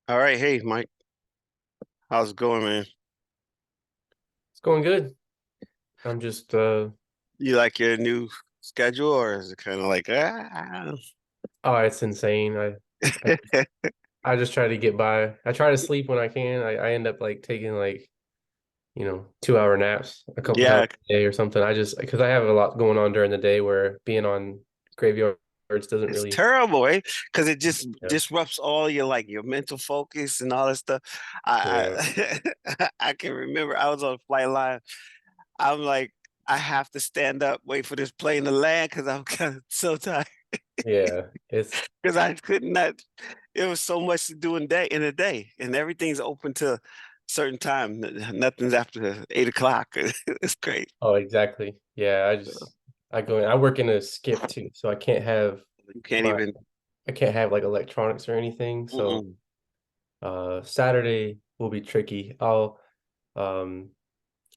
All right, hey Mike, how's it going, man? It's going good. I'm just You like your new schedule, or is it kind of like oh, it's insane. I I just try to get by. I try to sleep when I can. I end up like taking like, 2 hour naps a couple times yeah, a day or something. I just because I have a lot going on during the day where being on graveyards doesn't it's really, terrible, right? Because it just yeah. disrupts all your like your mental focus and all that stuff. Yeah. I can remember I was on a flight line. I'm like, I have to stand up, wait for this plane to land because I'm kind of so tired Yeah. It's because I could not. It was so much to do in a day, and everything's open to certain time. Nothing's after 8 o'clock. It's great. oh, exactly. Yeah, I work in a skip too, so You can't my even. I can't have like electronics or anything. So Mm-mm. Saturday will be tricky. Um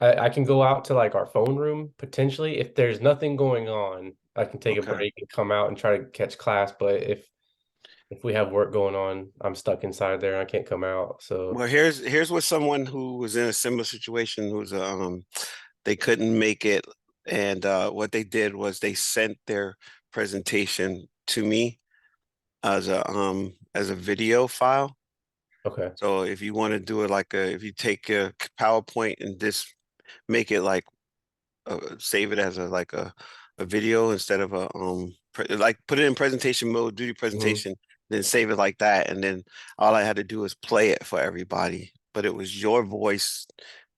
I can go out to like our phone room potentially if there's nothing going on. I can take a Okay. break and come out and try to catch class. But if we have work going on, I'm stuck inside there and I can't come out. So Well, here's what someone who was in a similar situation who's they couldn't make it, and what they did was they sent their presentation to me as a video file. okay. So if you want to do it like if you take a PowerPoint and just make it like save it as a video instead of like put it in presentation mode, do your Hmm. presentation, then save it like that, and then all I had to do is play it for everybody. But it was your voice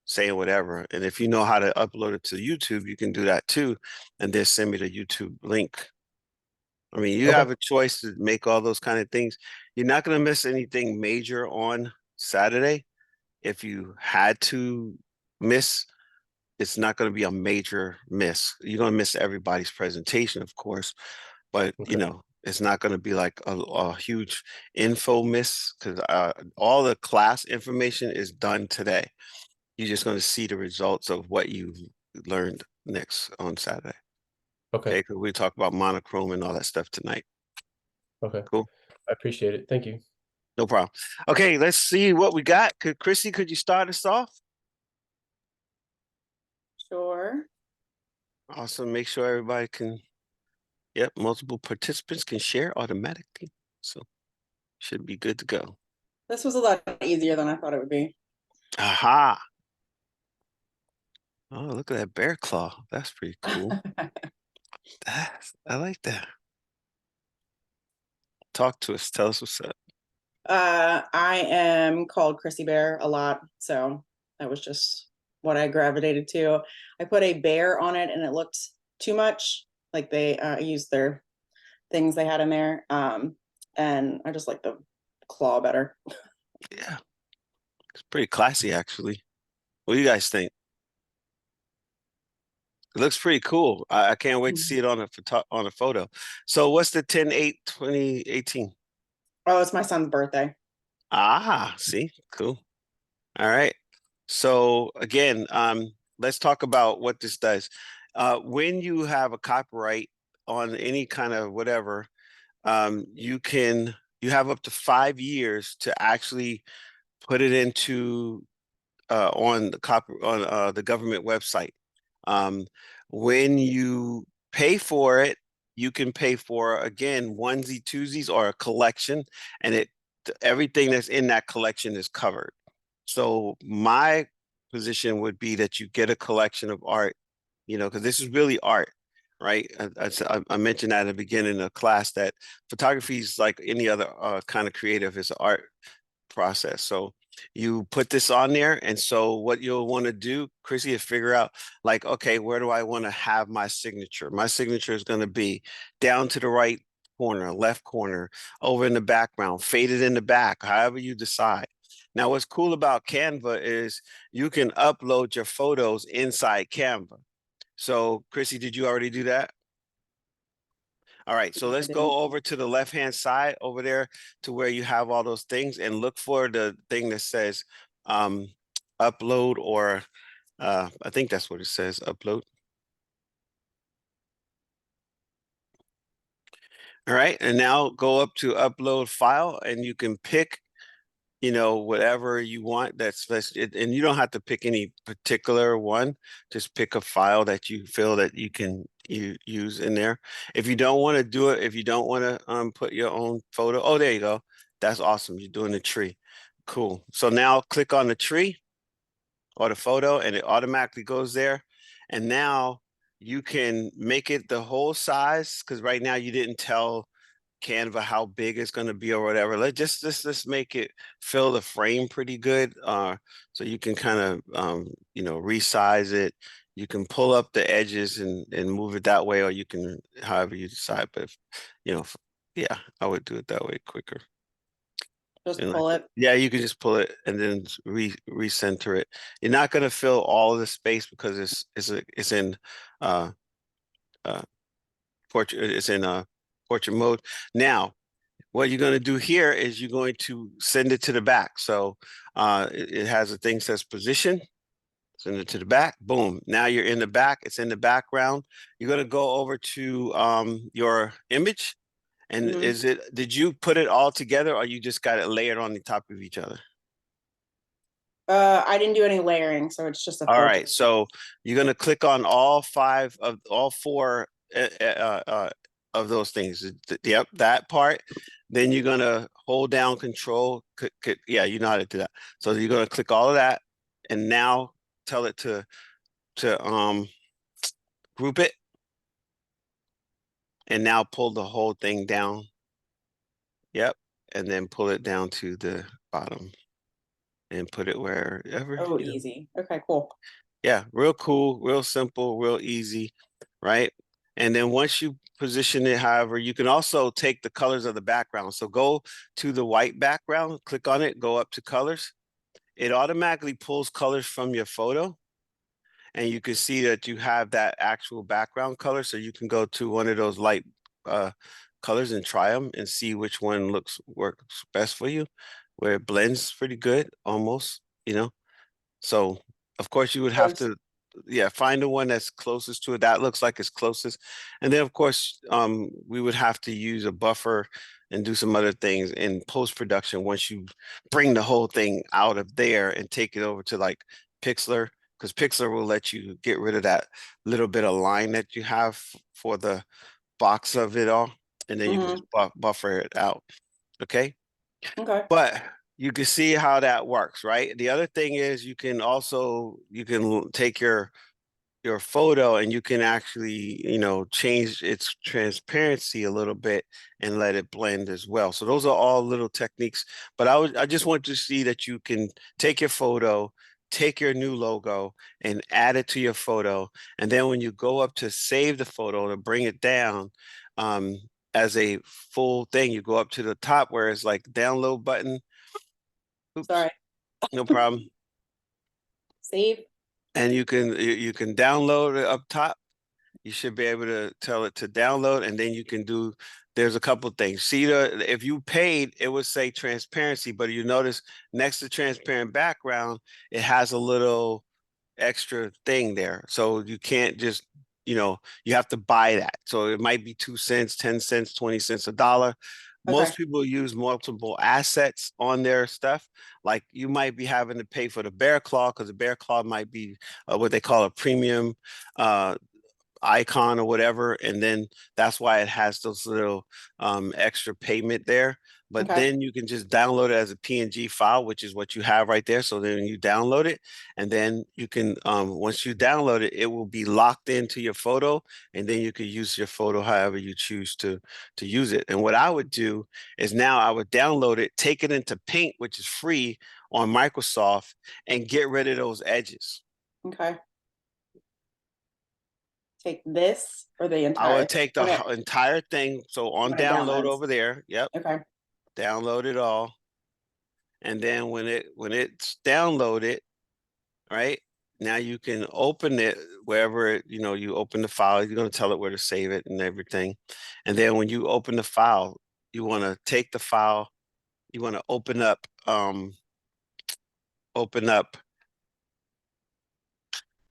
saying whatever. And if you know how to upload it to YouTube, you can do that too, and then send me the YouTube link. I mean, you Okay. have a choice to make all those kind of things. You're not going to miss anything major on Saturday. If you had to miss, it's not going to be a major miss. You're going to miss everybody's presentation, of course, but Okay. it's not going to be like a huge info miss because all the class information is done today. You're just going to see the results of what you've learned next on Saturday. Okay. Okay, because we talk about monochrome and all that stuff tonight. Okay. Cool, I appreciate it. Thank you. no problem. Okay, let's see what we got. Could you start us off? Sure. Also, make sure everybody can. Yep, multiple participants can share automatically. So should be good to go. This was a lot easier than I thought it would be. Aha. Oh, look at that bear claw. That's pretty cool. I like that. Talk to us. Tell us what's up. I am called Chrissy Bear a lot, so that was just what I gravitated to. I put a bear on it and it looked too much. Like they used their things they had in there. And I just like the claw better. Yeah, it's pretty classy actually. What do you guys think? It looks pretty cool. I can't wait to see it on a photo. So what's the 10/8/2018? Oh, it's my son's birthday. Ah, see, cool. All right. So again, let's talk about what this does. When you have a copyright on any kind of whatever, you have up to 5 years to actually put it into on the government website. Um, when you pay for it, you can pay for again onesie twosies or a collection, and it everything that's in that collection is covered. So my position would be that you get a collection of art, because this is really art, right? I mentioned that at the beginning of class that photography is like any other kind of creative, is an art process. So you put this on there, and so what you'll want to do, Chrissy, is figure out like, okay, where do I want to have my signature? My signature is going to be down to the right corner, left corner, over in the background, faded in the back, however you decide. Now, what's cool about Canva is you can upload your photos inside Canva. So, Chrissy, did you already do that? All right, so I let's didn't. go over to the left-hand side over there to where you have all those things and look for the thing that says um, upload, or I think that's what it says, upload. All right, and now go up to upload file and you can pick you know, whatever you want. And you don't have to pick any particular one. Just pick a file that you feel that you can use in there. If you don't want to do it, if you don't want to put your own photo, oh, there you go. That's awesome. You're doing the tree. Cool. So now click on the tree or the photo and it automatically goes there. And now you can make it the whole size because right now you didn't tell Canva how big it's going to be or whatever. Let's make it fill the frame pretty good. So you can kind of you know, resize it. You can pull up the edges and move it that way, or you can however you decide. But if, you know, yeah, I would do it that way quicker. Just And like, pull it. yeah, you can just pull it and then recenter it. You're not going to fill all of the space because it's in uh portrait. It's in portrait mode now. What you're going to do here is you're going to send it to the back. So it has a thing that says position, send it to the back, boom. Now you're in the back, it's in the background. You're going to go over to your image. And did you put it all together or you just got it layered on the top of each other? I didn't do any layering, so it's just a All full. right, so you're going to click on all four of those things. Yep, that part. Then you're going to hold down control. Yeah, you know how to do that. So you're going to click all of that and now tell it to group it and now pull the whole thing down. Yep, and then pull it down to the bottom and put it wherever. Oh, easy. Okay, cool. Yeah, real cool, real simple, real easy, right? And then once you position it, however, you can also take the colors of the background. So go to the white background, click on it, go up to colors. It automatically pulls colors from your photo. And you can see that you have that actual background color. So you can go to one of those light colors and try them and see which one works best for you, where it blends pretty good, almost, you know. So of course you would have to, yeah, find the one that's closest to it. That looks like it's closest. And then of course, we would have to use a buffer and do some other things in post-production once you bring the whole thing out of there and take it over to like Pixlr, because Pixlr will let you get rid of that little bit of line that you have for the box of it all. And then you can just buffer it out. Okay. Okay. But you can see how that works, right? The other thing is you can take your photo and you can actually, you know, change its transparency a little bit and let it blend as well. So those are all little techniques. But I just want to see that you can take your photo, take your new logo and add it to your photo. And then when you go up to save the photo to bring it down, as a full thing, you go up to the top where it's like download button. Oops. Sorry. No problem. Save. And you can download it up top. You should be able to tell it to download, and then you can do. There's a couple things. See, if you paid, it would say transparency, but you notice next to transparent background, it has a little extra thing there. So you can't just, you know, you have to buy that. So it might be 2 cents, 10 cents, 20 cents, $1. Most people use multiple assets on their stuff. Like you might be having to pay for the bear claw because the bear claw might be what they call a premium icon or whatever, and then that's why it has those little extra payment there. But then you can just download it as a PNG file, which is what you have right there. So then you download it, and then you can once you download it, it will be locked into your photo, and then you can use your photo however you choose to use it. And what I would do is now I would download it, take it into Paint, which is free on Microsoft, and get rid of those edges. Okay. Take this or the entire. I would take the entire thing. So on download over there. Yep. Okay. Download it all. And then when it's downloaded, right? Now you can open it wherever you know, you open the file, you're going to tell it where to save it and everything. And then when you open the file, you want to take the file, you want to open up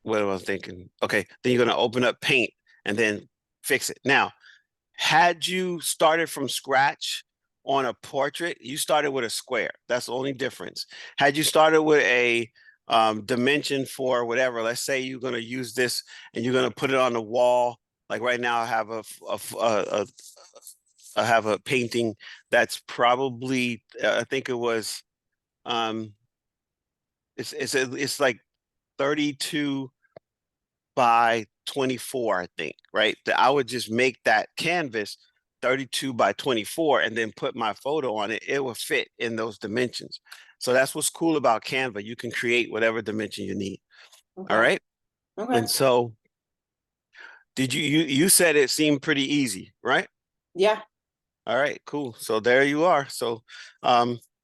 what am I thinking? Okay, then you're going to open up Paint and then fix it. Now, had you started from scratch on a portrait, you started with a square. That's the only difference. Had you started with a dimension for whatever, let's say you're going to use this and you're going to put it on the wall. Like right now, I have I have a painting that's probably I think it was it's like 32 by 24, I think, right? I would just make that canvas 32 by 24 and then put my photo on it. It will fit in those dimensions. So that's what's cool about Canva. You can create whatever dimension you need. Okay. All right. Okay. And so did you said it seemed pretty easy, right? Yeah. All right, cool. So there you are. So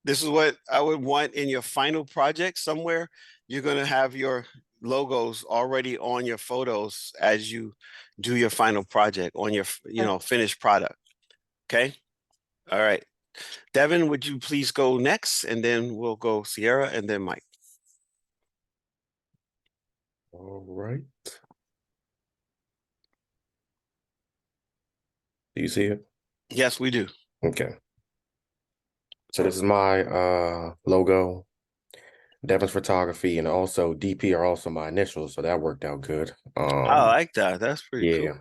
this is what I would want in your final project somewhere. You're going to have your logos already on your photos as you do your final project on your, finished product. Okay. All right. Devin, would you please go next? And then we'll go Sierra and then Mike. All right. Do you see it? Yes, we do. Okay. So this is my logo, Devin's Photography, and also DP are also my initials, so that worked out good. I like that. That's pretty yeah. cool.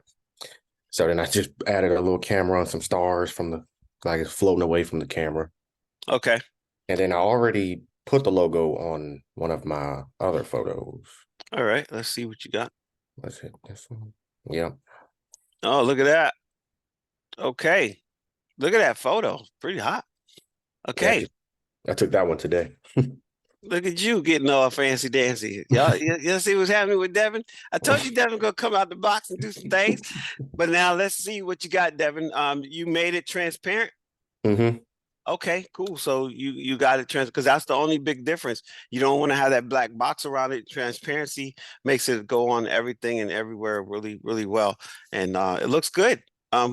So then I just added a little camera and some stars from the, like it's floating away from the camera. Okay. And then I already put the logo on one of my other photos. All right. Let's see what you got. Let's hit this one. Yeah. Oh, look at that. Okay. Look at that photo. Pretty hot. Okay. I took that one today. Look at you getting all fancy dancy. Y'all see what's happening with Devin? I told you Devin gonna come out the box and do some things. But now let's see what you got, Devin. You made it transparent. Mm-hmm. Okay, cool. So you got it trans because that's the only big difference. You don't want to have that black box around it. Transparency makes it go on everything and everywhere really, really well. And it looks good.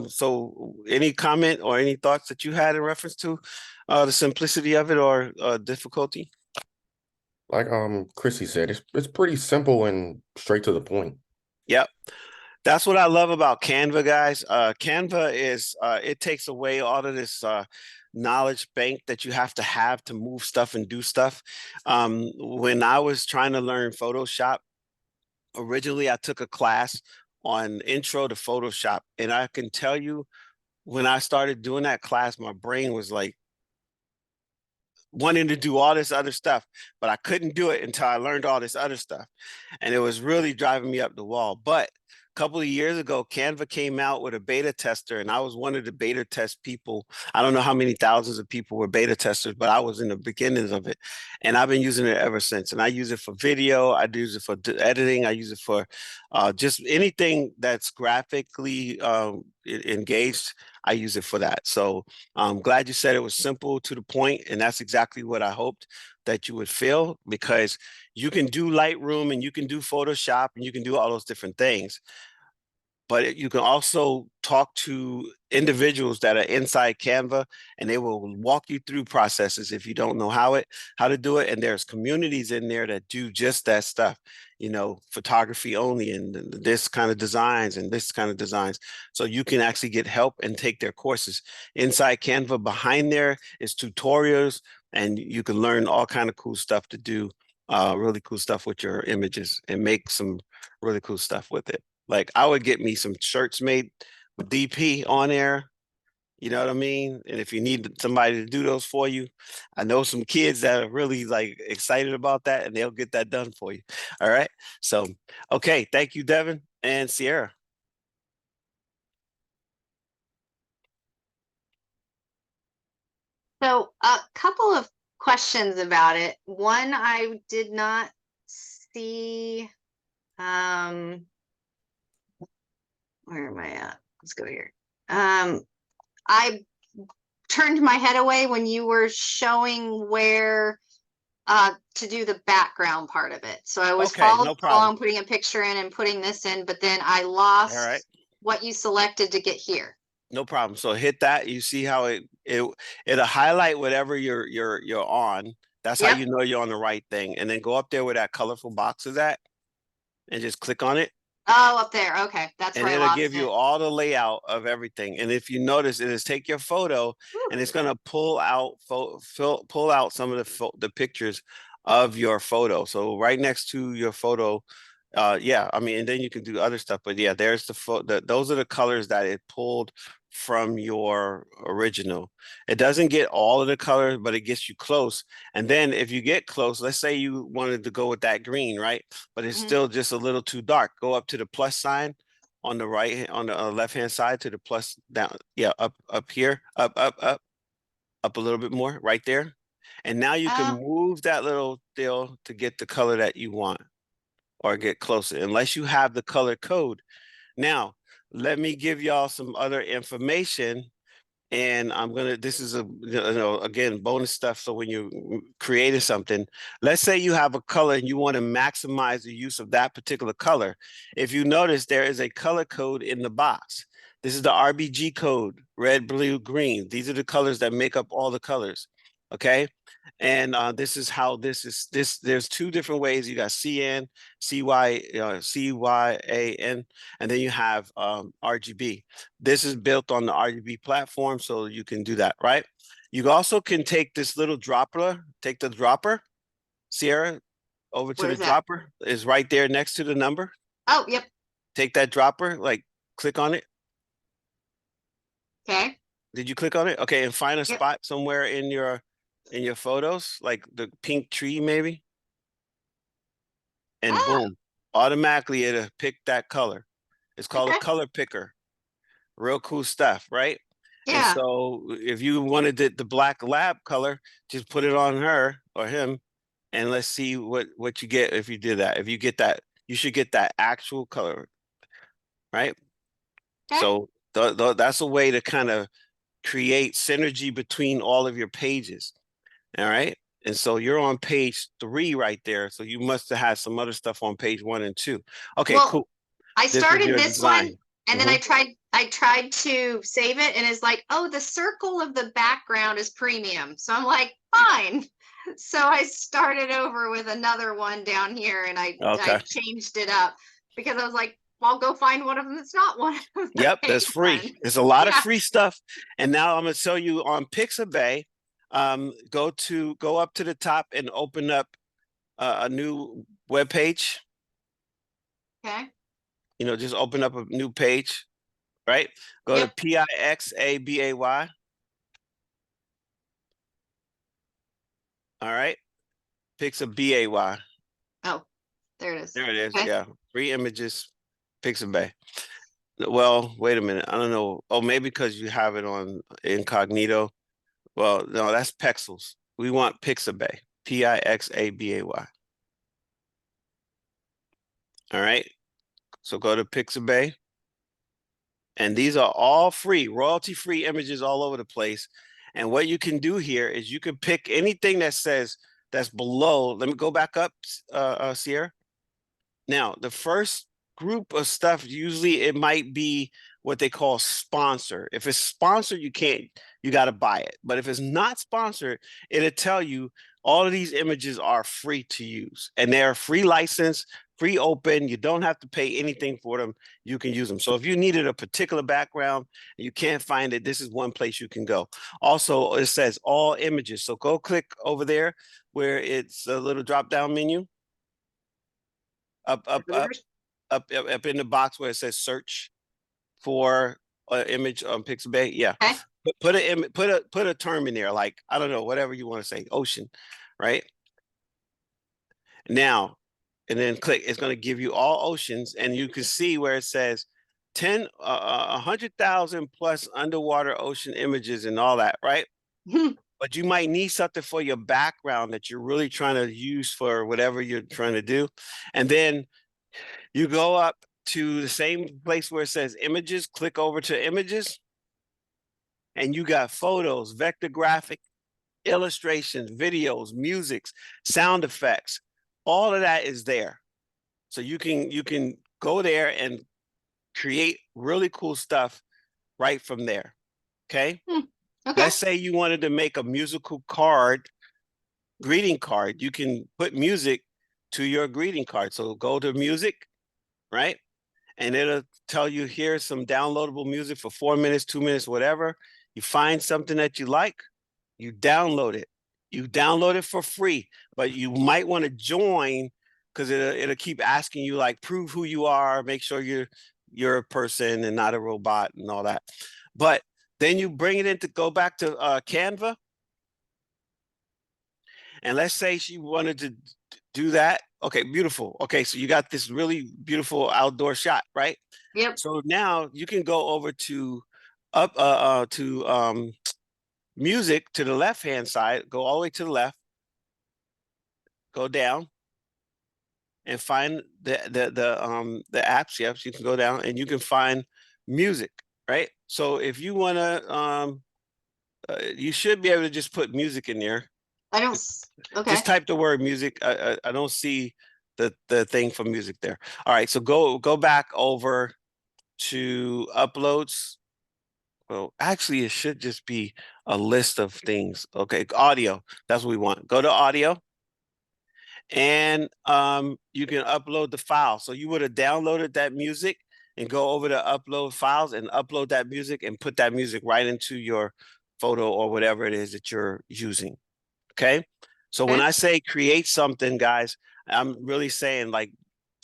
So any comment or any thoughts that you had in reference to the simplicity of it or difficulty? Like Chrissy said, it's pretty simple and straight to the point. Yep. That's what I love about Canva, guys. Canva is it takes away all of this knowledge bank that you have to move stuff and do stuff. When I was trying to learn Photoshop, originally I took a class on intro to Photoshop, and I can tell you when I started doing that class, my brain was like wanting to do all this other stuff, but I couldn't do it until I learned all this other stuff. And it was really driving me up the wall. But a couple of years ago, Canva came out with a beta tester, and I was one of the beta test people. I don't know how many thousands of people were beta testers, but I was in the beginnings of it. And I've been using it ever since. And I use it for video, I use it for editing, I use it for just anything that's graphically engaged. I use it for that. So I'm glad you said it was simple to the point, and that's exactly what I hoped that you would feel, because you can do Lightroom and you can do Photoshop and you can do all those different things. But you can also talk to individuals that are inside Canva, and they will walk you through processes if you don't know how to do it. And there's communities in there that do just that stuff, photography only, and this kind of designs and this kind of designs. So you can actually get help and take their courses inside Canva. Behind there is tutorials, and you can learn all kind of cool stuff to do, really cool stuff with your images and make some really cool stuff with it. Like I would get me some shirts made with DP on there. You know what I mean? And if you need somebody to do those for you, I know some kids that are really like excited about that, and they'll get that done for you. All right. So, okay. Thank you, Devin and Sierra. So a couple of questions about it. One, I did not see, where am I at? Let's go here. I turned my head away when you were showing where to do the background part of it. So I was following along, putting a picture in and putting this in, but then I lost what you selected to get here. No problem. So hit that. You see how it'll highlight whatever you're on. That's how you know you're on the right thing. And then go up there where that colorful box is at and just click on it. Oh, up there. Okay. That's and where I it'll lost give you it. all the layout of everything. And if you notice, it is take your photo and it's gonna pull out pull out some of the pictures of your photo. So right next to your photo, yeah, I mean, and then you can do other stuff, but yeah, there's those are the colors that it pulled from your original. It doesn't get all of the colors, but it gets you close. And then if you get close, let's say you wanted to go with that green, right? But it's still just a little too dark. Go up to the plus sign on the on the left hand side to the plus down. Yeah, up here, up a little bit more right there. And now you can Oh, move that little deal to get the color that you want or get closer, unless you have the color code. Now, let me give y'all some other information. And this is again, bonus stuff. So when you're creating something, let's say you have a color and you want to maximize the use of that particular color. If you notice, there is a color code in the box. This is the RBG code, red, blue, green. These are the colors that make up all the colors. Okay. And this is how there's two different ways. You got CN, CY, CYAN, and then you have RGB. This is built on the RGB platform, so you can do that, right? You also can take this little dropper, take the dropper, Sierra, over to where the is that? dropper, is right there next to the number. Oh, yep. Take that dropper, like click on it. Okay. Did you click on it? Okay, and find a Yep. spot somewhere in your photos, like the pink tree maybe, and Ah, boom, automatically it'll pick that color. It's called a okay. color picker. Real cool stuff, right? And Yeah. so if you wanted the black lab color, just put it on her or him, and let's see what you get if you did that. If you get that, you should get that actual color, right? Okay. So that's a way to kind of create synergy between all of your pages. All right. And so you're on page 3 right there. So you must have had some other stuff on page 1 and 2. Okay, Well, cool. I This is started your this one design. and then I tried to save it and it's like, oh, the circle of the background is premium. So I'm like, fine. So I started over with another one down here and I Okay. changed it up because I was like, well, I'll go find one of them that's not one of the Yep, that's paid free. ones. There's a lot of Yeah. free stuff. And now I'm gonna show you on Pixabay. Go up to the top and open up a new web page. Okay. Just open up a new page, right? Go Yep. to PIXABAY. All right, Pixabay. Oh, there it is. There it is. Okay. Yeah, free images, Pixabay. Well, wait a minute. I don't know. Oh, maybe because you have it on incognito. Well, no, that's Pexels. We want Pixabay. Pixabay. All right. So go to Pixabay. And these are all free, royalty-free images all over the place. And what you can do here is you can pick anything that says that's below. Let me go back up, Sierra. Now, the first group of stuff, usually it might be what they call sponsor. If it's sponsored, you got to buy it. But if it's not sponsored, it'll tell you all of these images are free to use and they're free license, free open. You don't have to pay anything for them. You can use them. So if you needed a particular background and you can't find it, this is one place you can go. Also, it says all images. So go click over there where it's a little drop down menu. Up in the box where it says search for an image on Pixabay. Yeah. Okay. Put a term in there, like, I don't know, whatever you want to say, ocean, right? Now, and then click, it's going to give you all oceans, and you can see where it says 100,000 plus underwater ocean images and all that, right? But you might need something for your background that you're really trying to use for whatever you're trying to do. And then you go up to the same place where it says images, click over to images, and you got photos, vector graphic, illustrations, videos, musics, sound effects. All of that is there. So you can go there and create really cool stuff right from there. Okay. Okay. Let's say you wanted to make a musical greeting card. You can put music to your greeting card. So go to music, right? and it'll tell you here's some downloadable music for 4 minutes, 2 minutes, whatever. You find something that you like, you download it. You download it for free, but you might want to join because it'll keep asking you like prove who you are, make sure you're a person and not a robot and all that. But then you bring it in to go back to Canva. And let's say she wanted to do that. Okay, beautiful. Okay, so you got this really beautiful outdoor shot, right? Yep. So now you can go over to music to the left hand side, go all the way to the left, go down, and find the apps. Yep, so you can go down and you can find music, right? So if you want to, you should be able to just put music in there. I don't. Okay. Just type the word music. I don't see the thing for music there. All right, so go back over to uploads. Well, actually, it should just be a list of things. Okay, audio. That's what we want. Go to audio, and you can upload the file. So you would have downloaded that music and go over to upload files and upload that music and put that music right into your photo or whatever it is that you're using. Okay. So when Okay. I say create something, guys, I'm really saying like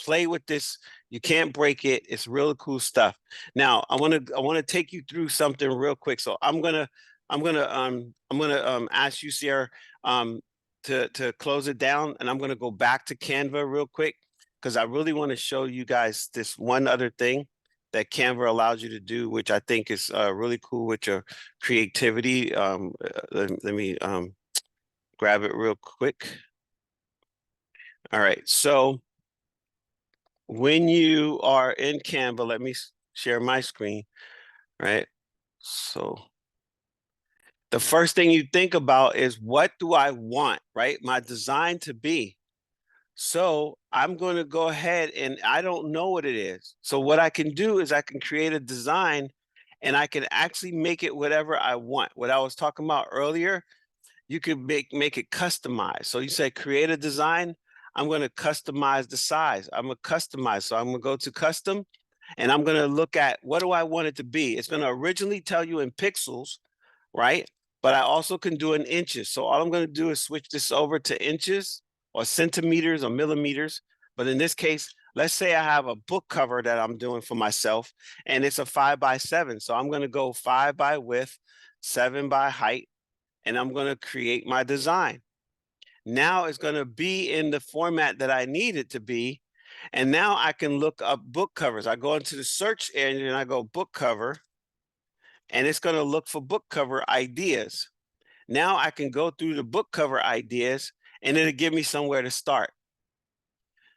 play with this. You can't break it. It's really cool stuff. Now I want to take you through something real quick. So I'm gonna ask you, Sierra, to close it down, and I'm gonna go back to Canva real quick because I really want to show you guys this one other thing that Canva allows you to do, which I think is really cool with your creativity. Let me grab it real quick. All right, so when you are in Canva, let me share my screen, right? So the first thing you think about is what do I want, right? My design to be. So I'm going to go ahead and I don't know what it is. So what I can do is I can create a design and I can actually make it whatever I want. What I was talking about earlier, you could make it customized. So you say create a design. I'm going to customize the size. I'm going to customize. So I'm going to go to custom and I'm going to look at what do I want it to be. It's going to originally tell you in pixels, right? But I also can do it in inches. So all I'm going to do is switch this over to inches or centimeters or millimeters. But in this case, let's say I have a book cover that I'm doing for myself and it's a 5x7. So I'm going to go 5 by width, 7 by height, and I'm going to create my design. Now it's going to be in the format that I need it to be. And now I can look up book covers. I go into the search engine and I go book cover, and it's going to look for book cover ideas. Now I can go through the book cover ideas and it'll give me somewhere to start.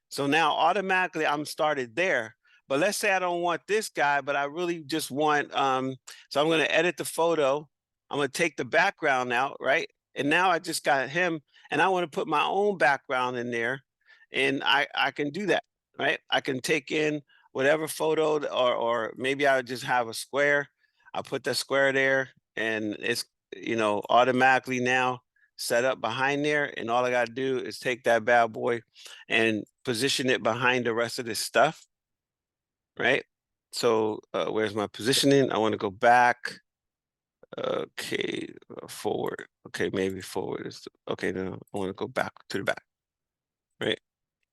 So now automatically I'm started there. But let's say I don't want this guy, but I really just want, so I'm going to edit the photo. I'm going to take the background out, right? And now I just got him and I want to put my own background in there, and I can do that, right? I can take in whatever photo or maybe I would just have a square. I'll put that square there and it's, automatically now set up behind there. And all I got to do is take that bad boy and position it behind the rest of this stuff, right? So where's my positioning? I want to go back. Okay, forward. Okay, maybe forward is okay. No, I want to go back to the back, right?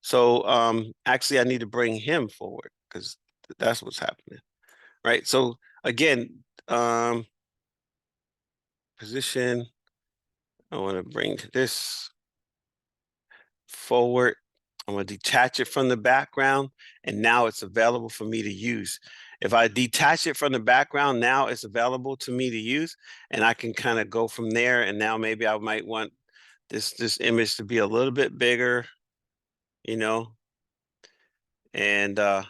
So actually, I need to bring him forward because that's what's happening, right? So again, position. I want to bring this forward. I'm going to detach it from the background, and now it's available for me to use. If I detach it from the background, now it's available to me to use, and I can kind of go from there. And now maybe I might want this image to be a little bit bigger, and then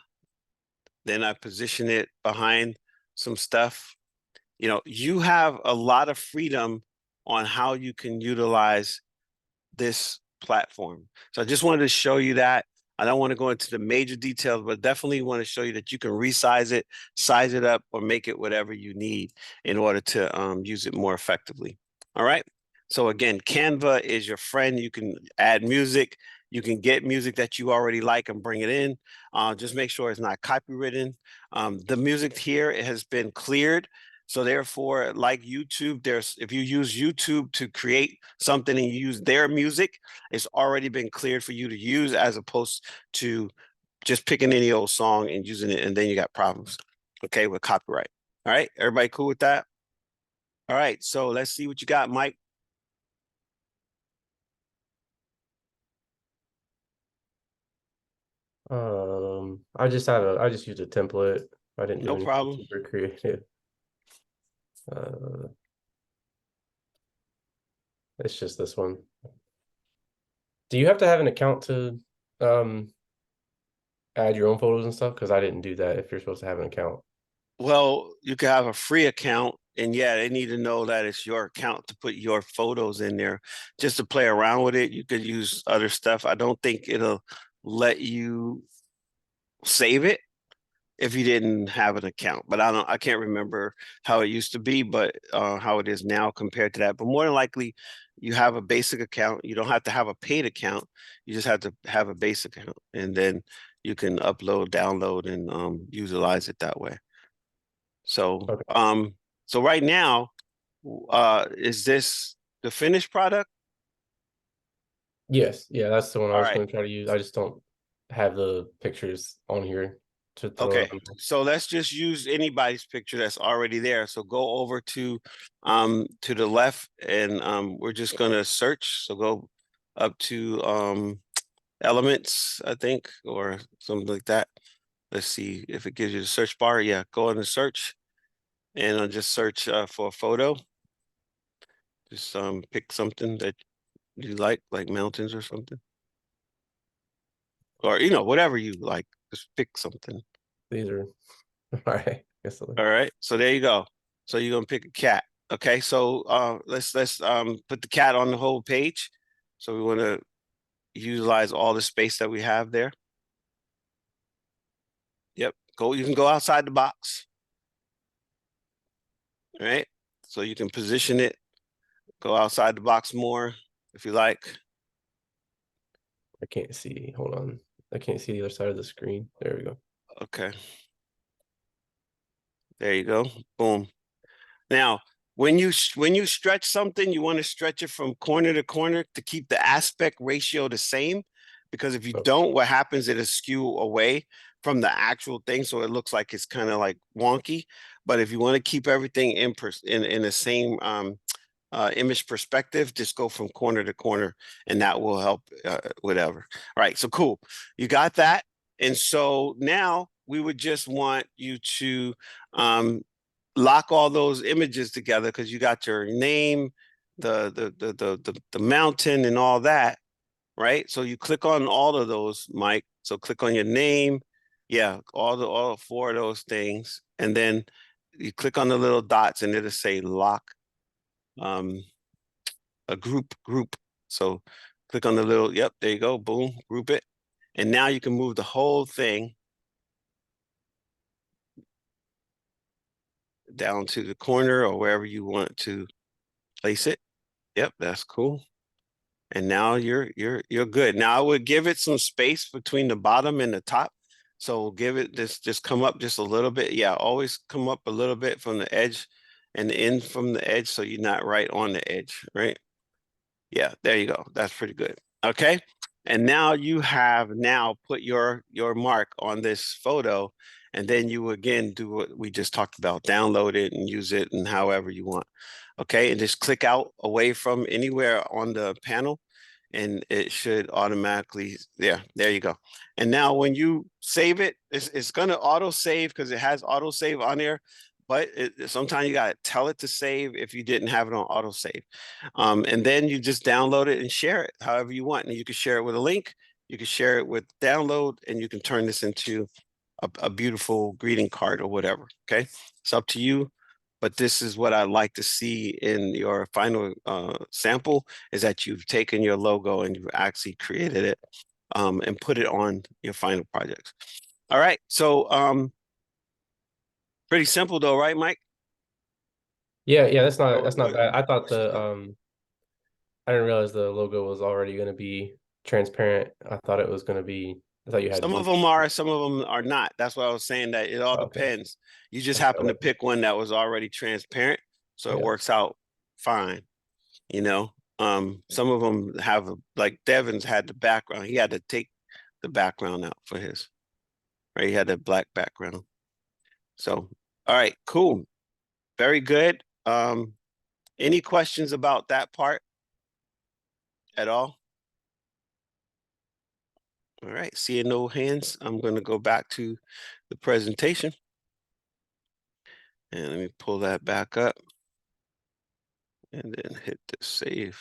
I position it behind some stuff. You have a lot of freedom on how you can utilize this platform. So I just wanted to show you that. I don't want to go into the major details, but definitely want to show you that you can resize it, size it up, or make it whatever you need in order to use it more effectively. All right. So again, Canva is your friend. You can add music. You can get music that you already like and bring it in. Just make sure it's not copywritten. The music here has been cleared. So therefore, like YouTube, if you use YouTube to create something and you use their music, it's already been cleared for you to use, as opposed to just picking any old song and using it, and then you got problems, okay, with copyright. All right, everybody cool with that? All right, so let's see what you got, Mike. I just used a template. I didn't do No anything problem. super creative. It's just this one. Do you have to have an account to add your own photos and stuff? Because I didn't do that if you're supposed to have an account. Well, you can have a free account, and yeah, they need to know that it's your account to put your photos in there. Just to play around with it, you could use other stuff. I don't think it'll let you save it if you didn't have an account, but I can't remember how it used to be, but how it is now compared to that. But more than likely, you have a basic account. You don't have to have a paid account. You just have to have a basic account, and then you can upload, download, and utilize it that way. So, Okay. so right now, is this the finished product? Yes, yeah, that's the one I All was right. going to try to use. I just don't have the pictures on here to throw Okay, it on. so let's just use anybody's picture that's already there. So go over to the left, and we're just gonna search. So go up to elements, I think, or something like that. Let's see if it gives you the search bar. Yeah, go in the search, and I'll just search for a photo. Just pick something that you like mountains or something, or whatever you like. Just pick something. These are all right. All right, so there you go. So you're gonna pick a cat. Okay, so let's put the cat on the whole page. So we want to utilize all the space that we have there. Yep, you can go outside the box. All right, so you can position it, go outside the box more if you like. I can't see. Hold on. I can't see the other side of the screen. There we go. Okay. There you go. Boom. Now, when you stretch something, you want to stretch it from corner to corner to keep the aspect ratio the same. Because if you don't, what happens, it'll skew away from the actual thing. So it looks like it's kind of like wonky. But if you want to keep everything in the same image perspective, just go from corner to corner, and that will help whatever. All right, so cool. You got that. And so now we would just want you to lock all those images together, because you got your name, the mountain, and all that, right? So you click on all of those, Mike. So click on your name, yeah, all four of those things, and then you click on the little dots, and it'll say lock a group. So click on the little, yep, there you go, boom, group it, and now you can move the whole thing down to the corner or wherever you want to place it. Yep, that's cool. And now you're good. Now I would give it some space between the bottom and the top. So give it this, just come up just a little bit. Yeah, always come up a little bit from the edge and in from the edge, so you're not right on the edge, right? Yeah, there you go. That's pretty good. Okay. And now you have put your mark on this photo, and then you again do what we just talked about, download it and use it and however you want. Okay, and just click out away from anywhere on the panel, and it should automatically, yeah, there you go. And now when you save it, it's going to auto save because it has auto save on there, but sometimes you got to tell it to save if you didn't have it on auto save. And then you just download it and share it however you want. And you can share it with a link, you can share it with download, and you can turn this into a beautiful greeting card or whatever. Okay, it's up to you. But this is what I like to see in your final sample, is that you've taken your logo and you've actually created it and put it on your final projects. All right, so pretty simple though, right, Mike? Yeah, that's not What- bad. I thought what's the- I didn't realize the logo was already going to be transparent. I thought it was going to be. I thought you had Some blue. of them are, some of them are not. That's why I was saying that it all Okay. depends. You just Okay, happen to like- pick one that was already transparent, so it Yeah. works out fine. You know, some of them have like Devin's had the background. He had to take the background out for his, right? He had that black background. So, all right, cool. Very good. Any questions about that part at all? All right, seeing no hands, I'm going to go back to the presentation. And let me pull that back up. And then hit the save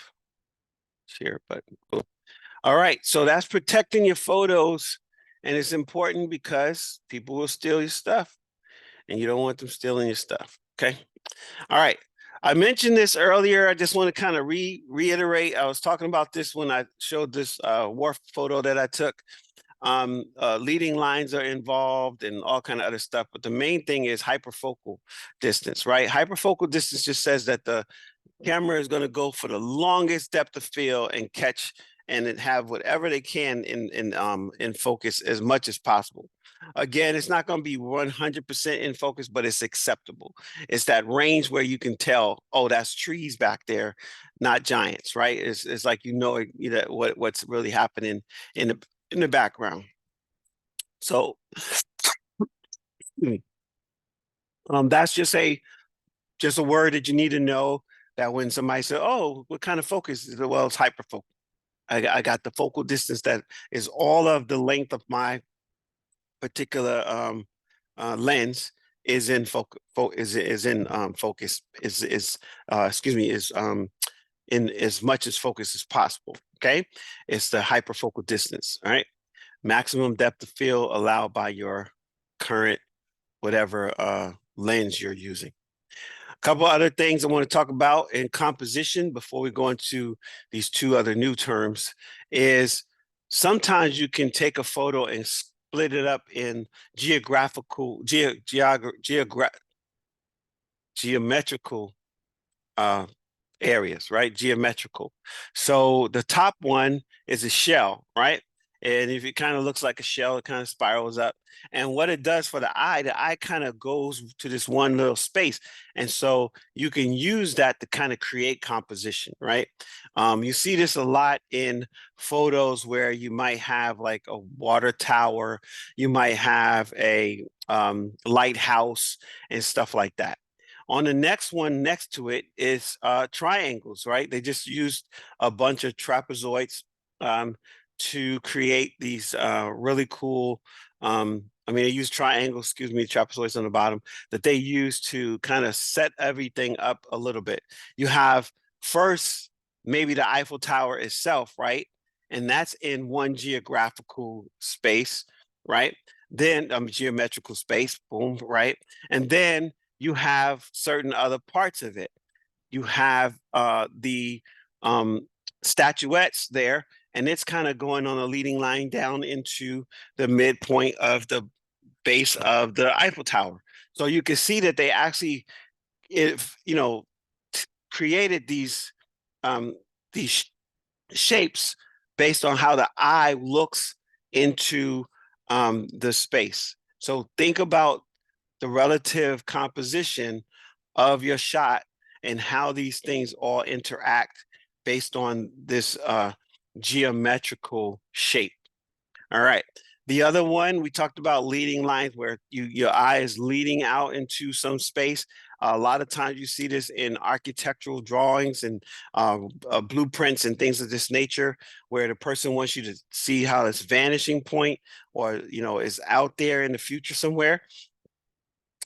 share button. Cool. All right, so that's protecting your photos. And it's important because people will steal your stuff. And you don't want them stealing your stuff, okay? All right. I mentioned this earlier. I just want to kind of reiterate. I was talking about this when I showed this wharf photo that I took. Leading lines are involved and all kind of other stuff. But the main thing is hyperfocal distance, right? Hyperfocal distance just says that the camera is going to go for the longest depth of field and catch and then have whatever they can in focus as much as possible. Again, it's not going to be 100% in focus, but it's acceptable. It's that range where you can tell, oh, that's trees back there, not giants, right? It's like you know what's really happening in the background. So that's just a word that you need to know, that when somebody says, oh, what kind of focus is it? Well, it's hyperfocal. I got the focal distance that is all of the length of my particular lens is in focus, focus, excuse me, is in as much as focus as possible. Okay, it's the hyperfocal distance. All right, maximum depth of field allowed by your current whatever lens you're using. A couple other things I want to talk about in composition before we go into these two other new terms is sometimes you can take a photo and split it up in geometrical areas, right? Geometrical. So the top one is a shell, right? And if it kind of looks like a shell, it kind of spirals up. And what it does for the eye kind of goes to this one little space. And so you can use that to kind of create composition, right? You see this a lot in photos where you might have like a water tower, you might have a lighthouse and stuff like that. On the next one next to it is triangles, right? They just used a bunch of trapezoids to create these really cool, I mean, they use triangles, excuse me, trapezoids on the bottom that they use to kind of set everything up a little bit. You have first, maybe the Eiffel Tower itself, right? And that's in one geographical space, right? Then geometrical space, boom, right? And then you have certain other parts of it. You have the statuettes there, and it's kind of going on a leading line down into the midpoint of the base of the Eiffel Tower. So you can see that they actually, created these shapes based on how the eye looks into the space. So think about the relative composition of your shot and how these things all interact based on this geometrical shape. All right. The other one, we talked about leading lines where your eye is leading out into some space. A lot of times you see this in architectural drawings and blueprints and things of this nature, where the person wants you to see how this vanishing point or, is out there in the future somewhere.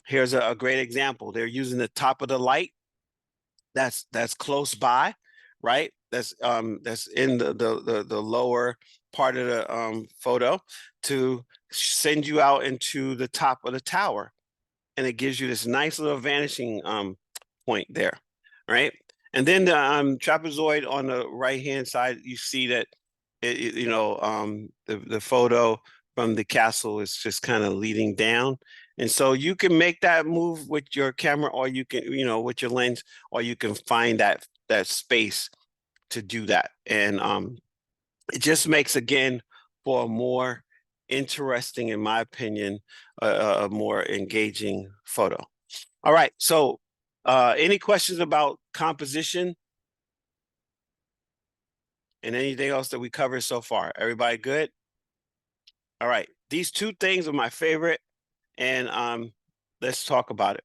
Here's a great example. They're using the top of the light that's close by, right? That's in the lower part of the photo to send you out into the top of the tower. And it gives you this nice little vanishing point there, right? And then the trapezoid on the right-hand side, you see that, the photo from the castle is just kind of leading down. And so you can make that move with your camera, or you can, with your lens, or you can find that space to do that. And it just makes, again, for a more interesting, in my opinion, a more engaging photo. All right, so any questions about composition and anything else that we covered so far? Everybody good? All right, these two things are my favorite, and let's talk about it.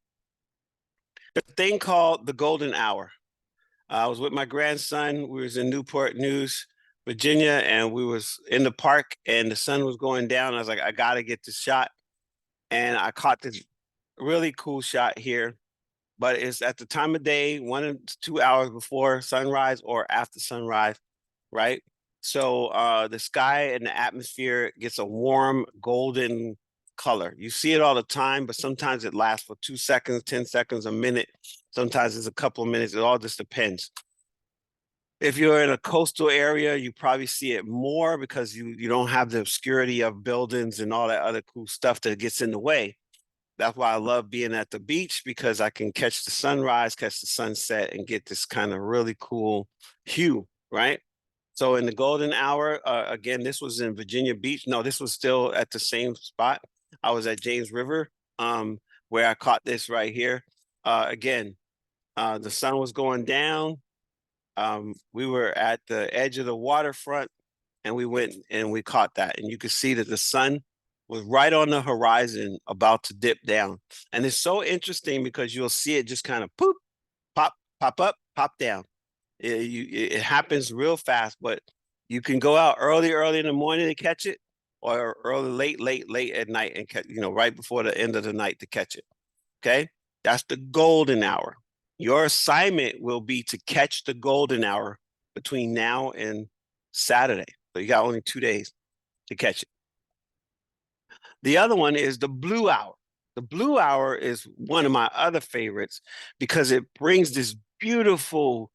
The thing called the golden hour. I was with my grandson. We was in Newport News, Virginia, and we was in the park, and the sun was going down. I was like, I gotta get this shot, and I caught this really cool shot here. But it's at the time of day, 1 to 2 hours before sunrise or after sunrise, right? So the sky and the atmosphere gets a warm golden color. You see it all the time, but sometimes it lasts for 2 seconds, 10 seconds, a minute. Sometimes it's a couple of minutes. It all just depends. If you're in a coastal area, you probably see it more because you don't have the obscurity of buildings and all that other cool stuff that gets in the way. That's why I love being at the beach, because I can catch the sunrise, catch the sunset, and get this kind of really cool hue, right? So in the golden hour, again, this was in Virginia Beach. No, this was still at the same spot. I was at James River, where I caught this right here. Again, the sun was going down. We were at the edge of the waterfront, and we went and we caught that. And you could see that the sun was right on the horizon, about to dip down. And it's so interesting because you'll see it just kind of poop, pop, pop up, pop down. It happens real fast, but you can go out early in the morning to catch it, or early, late at night and catch, right before the end of the night to catch it. Okay, that's the golden hour. Your assignment will be to catch the golden hour between now and Saturday. So you got only 2 days to catch it. The other one is the blue hour. The blue hour is one of my other favorites because it brings this beautiful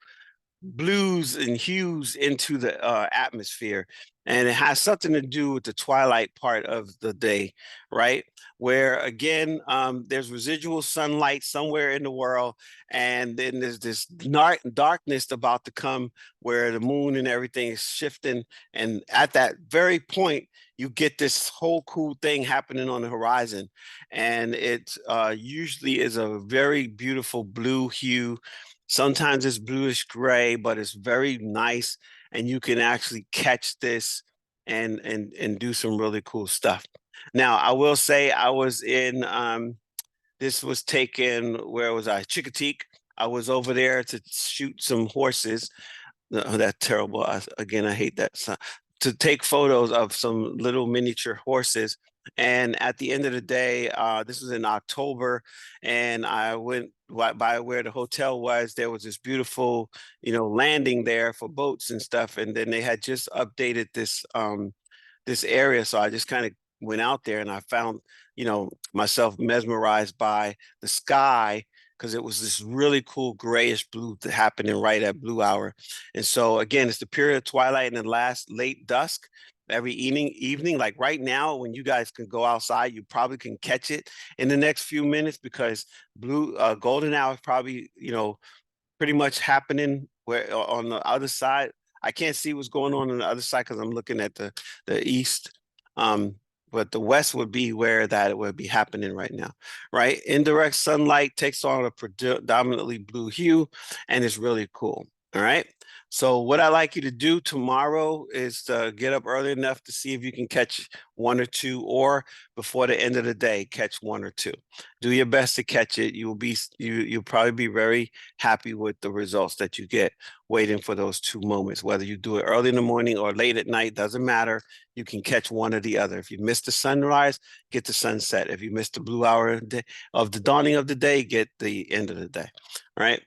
blues and hues into the atmosphere. And it has something to do with the twilight part of the day, right? Where again, there's residual sunlight somewhere in the world, and then there's this darkness about to come where the moon and everything is shifting. And at that very point, you get this whole cool thing happening on the horizon. And it usually is a very beautiful blue hue. Sometimes it's bluish gray, but it's very nice, and you can actually catch this and do some really cool stuff. Now, I will say I was in this was taken, where was I? Chicoteague. I was over there to shoot some horses. Oh, that's terrible. Again, I hate that. To take photos of some little miniature horses. And at the end of the day, this was in October, and I went by where the hotel was. There was this beautiful, landing there for boats and stuff. And then they had just updated this area. So I just kind of went out there, and I found, myself mesmerized by the sky, because it was this really cool grayish blue happening right at blue hour. And so again, it's the period of twilight and the last late dusk. Every evening, like right now, when you guys can go outside, you probably can catch it in the next few minutes, because golden hour is probably, pretty much happening where on the other side. I can't see what's going on the other side because I'm looking at the east. But the west would be where that would be happening right now, right? Indirect sunlight takes on a predominantly blue hue, and it's really cool. All right. So what I like you to do tomorrow is to get up early enough to see if you can catch 1 or 2, or before the end of the day, catch 1 or 2. Do your best to catch it. You'll probably be very happy with the results that you get waiting for those 2 moments. Whether you do it early in the morning or late at night, doesn't matter. You can catch one or the other. If you miss the sunrise, get the sunset. If you miss the blue hour of the dawning of the day, get the end of the day, right?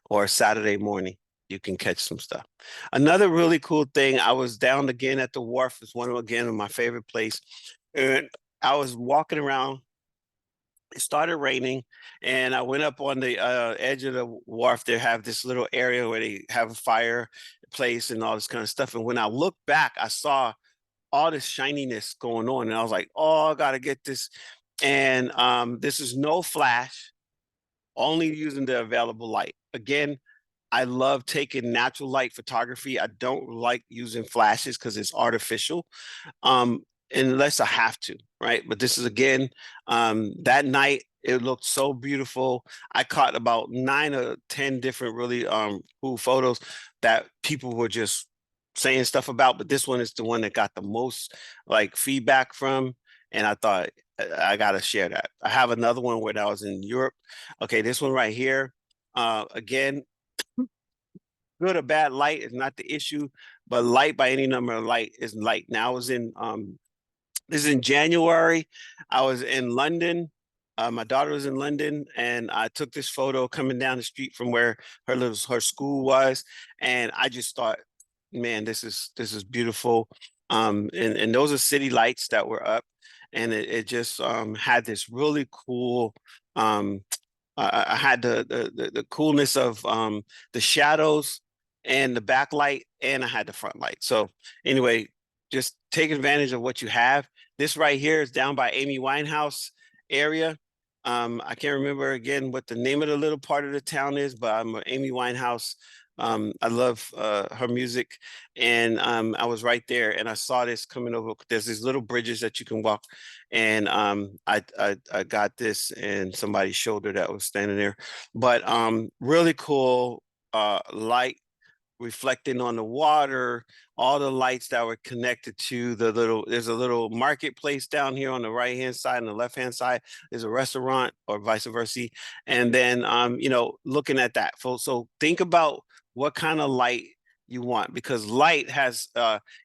Or Saturday morning, you can catch some stuff. Another really cool thing, I was down again at the wharf. It's one of my favorite place. And I was walking around. It started raining, and I went up on the edge of the wharf. They have this little area where they have a fireplace and all this kind of stuff. And when I looked back, I saw all this shininess going on, and I was like, "Oh, I gotta get this." And this is no flash, only using the available light. Again, I love taking natural light photography. I don't like using flashes because it's artificial, um, unless I have to, right? But this is again, that night it looked so beautiful. I caught about 9 or 10 different really cool photos that people were just saying stuff about, but this one is the one that got the most like feedback from, and I thought I gotta share that. I have another one where I was in Europe. Okay, this one right here. Again, good or bad light is not the issue, but light by any number of light is light. Now I was in this is in January. I was in London. My daughter was in London, and I took this photo coming down the street from where her school was, and I just thought, man, this is beautiful. And those are city lights that were up, and it just had this really cool I had the coolness of the shadows and the backlight, and I had the front light. So anyway, just take advantage of what you have. This right here is down by Amy Winehouse area. I can't remember again what the name of the little part of the town is, but I'm Amy Winehouse. I love her music, and I was right there, and I saw this coming over. There's these little bridges that you can walk, and I got this, and somebody's shoulder that was standing there, but really cool light reflecting on the water, all the lights that were connected to there's a little marketplace down here on the right hand side and the left hand side. There's a restaurant or vice versa. And then, looking at that. So think about what kind of light you want, because light has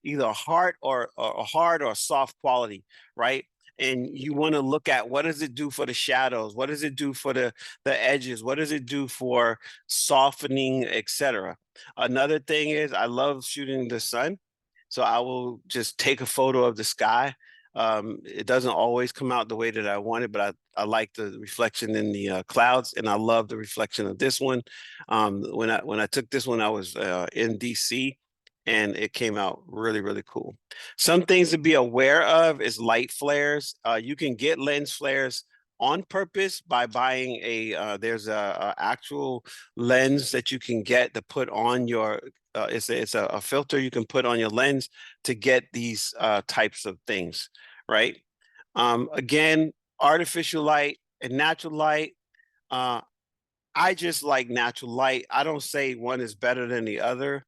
either a hard or a hard or soft quality, right? And you want to look at what does it do for the shadows? What does it do for the edges? What does it do for softening, etc.? Another thing is I love shooting the sun. So I will just take a photo of the sky. It doesn't always come out the way that I want it, but I like the reflection in the clouds, and I love the reflection of this one. When I took this one, I was in DC, and it came out really, really cool. Some things to be aware of is light flares. You can get lens flares on purpose by buying there's a actual lens that you can get to put on your it's a filter you can put on your lens to get these types of things, right? Again, artificial light and natural light. I just like natural light. I don't say one is better than the other.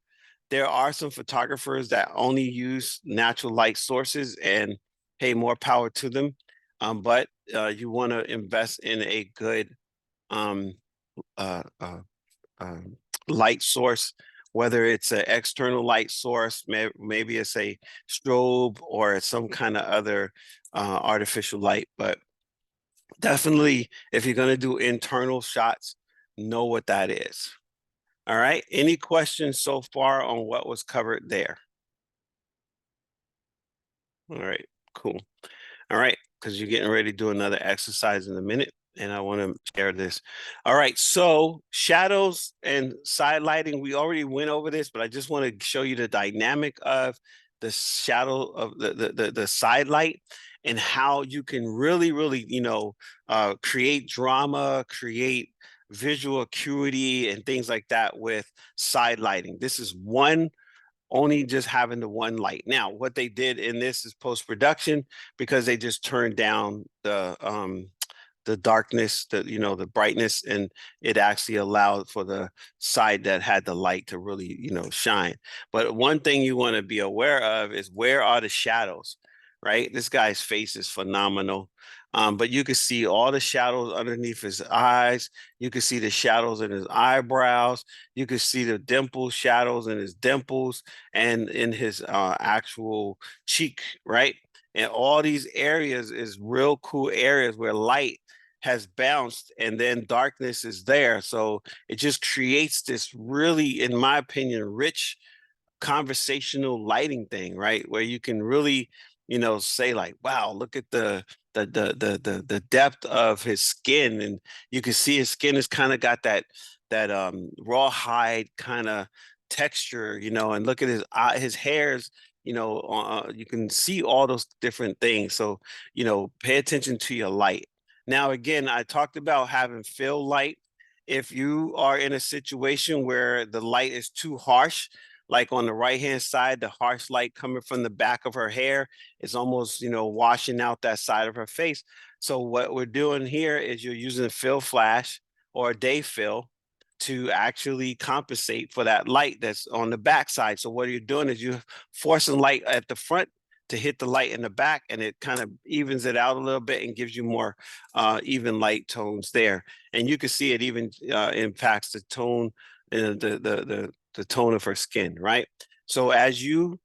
There are some photographers that only use natural light sources, and hey, more power to them. But you want to invest in a good um, uh, uh, light source, whether it's an external light source, maybe it's a strobe or it's some kind of other artificial light. But definitely, if you're going to do internal shots, know what that is. All right. Any questions so far on what was covered there? All right, cool. All right, because you're getting ready to do another exercise in a minute, and I want to share this. All right, so shadows and side lighting, we already went over this, but I just want to show you the dynamic of the shadow of the side light and how you can really, create drama, create visual acuity and things like that with side lighting. This is one only just having the one light. Now, what they did in this is post-production, because they just turned down the darkness, the brightness, and it actually allowed for the side that had the light to really, shine. But one thing you want to be aware of is, where are the shadows, right? This guy's face is phenomenal. But you can see all the shadows underneath his eyes. You can see the shadows in his eyebrows. You can see the dimple shadows in his dimples and in his actual cheek, right? And all these areas is real cool areas where light has bounced and then darkness is there. So it just creates this really, in my opinion, rich conversational lighting thing, right? Where you can really, say like, wow, look at the depth of his skin, and you can see his skin has kind of got that rawhide kind of texture, and look at his eye, his hairs, you can see all those different things. So, pay attention to your light. Now, again, I talked about having fill light if you are in a situation where the light is too harsh, like on the right-hand side, the harsh light coming from the back of her hair is almost, washing out that side of her face. So what we're doing here is you're using a fill flash or a day fill to actually compensate for that light that's on the back side. So what you're doing is you're forcing light at the front to hit the light in the back, and it kind of evens it out a little bit and gives you more even light tones there. And you can see it even impacts the tone, the tone of her skin, right? So as you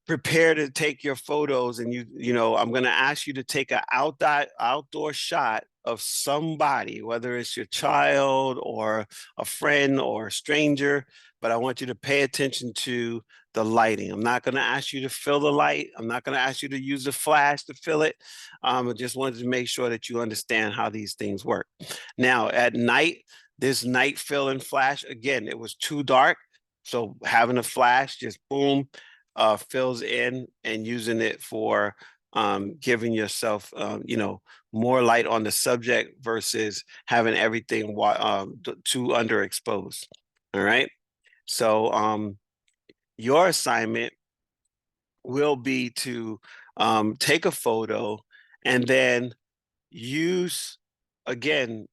prepare to take your photos, and I'm going to ask you to take an outdoor shot of somebody, whether it's your child or a friend or a stranger, but I want you to pay attention to the lighting. I'm not going to ask you to fill the light. I'm not going to ask you to use a flash to fill it. I just wanted to make sure that you understand how these things work. Now, at night, this night fill and flash, again, it was too dark. So having a flash, just boom, fills in, and using it for giving yourself, more light on the subject versus having everything too underexposed. All right. So your assignment will be to take a photo and then use, again,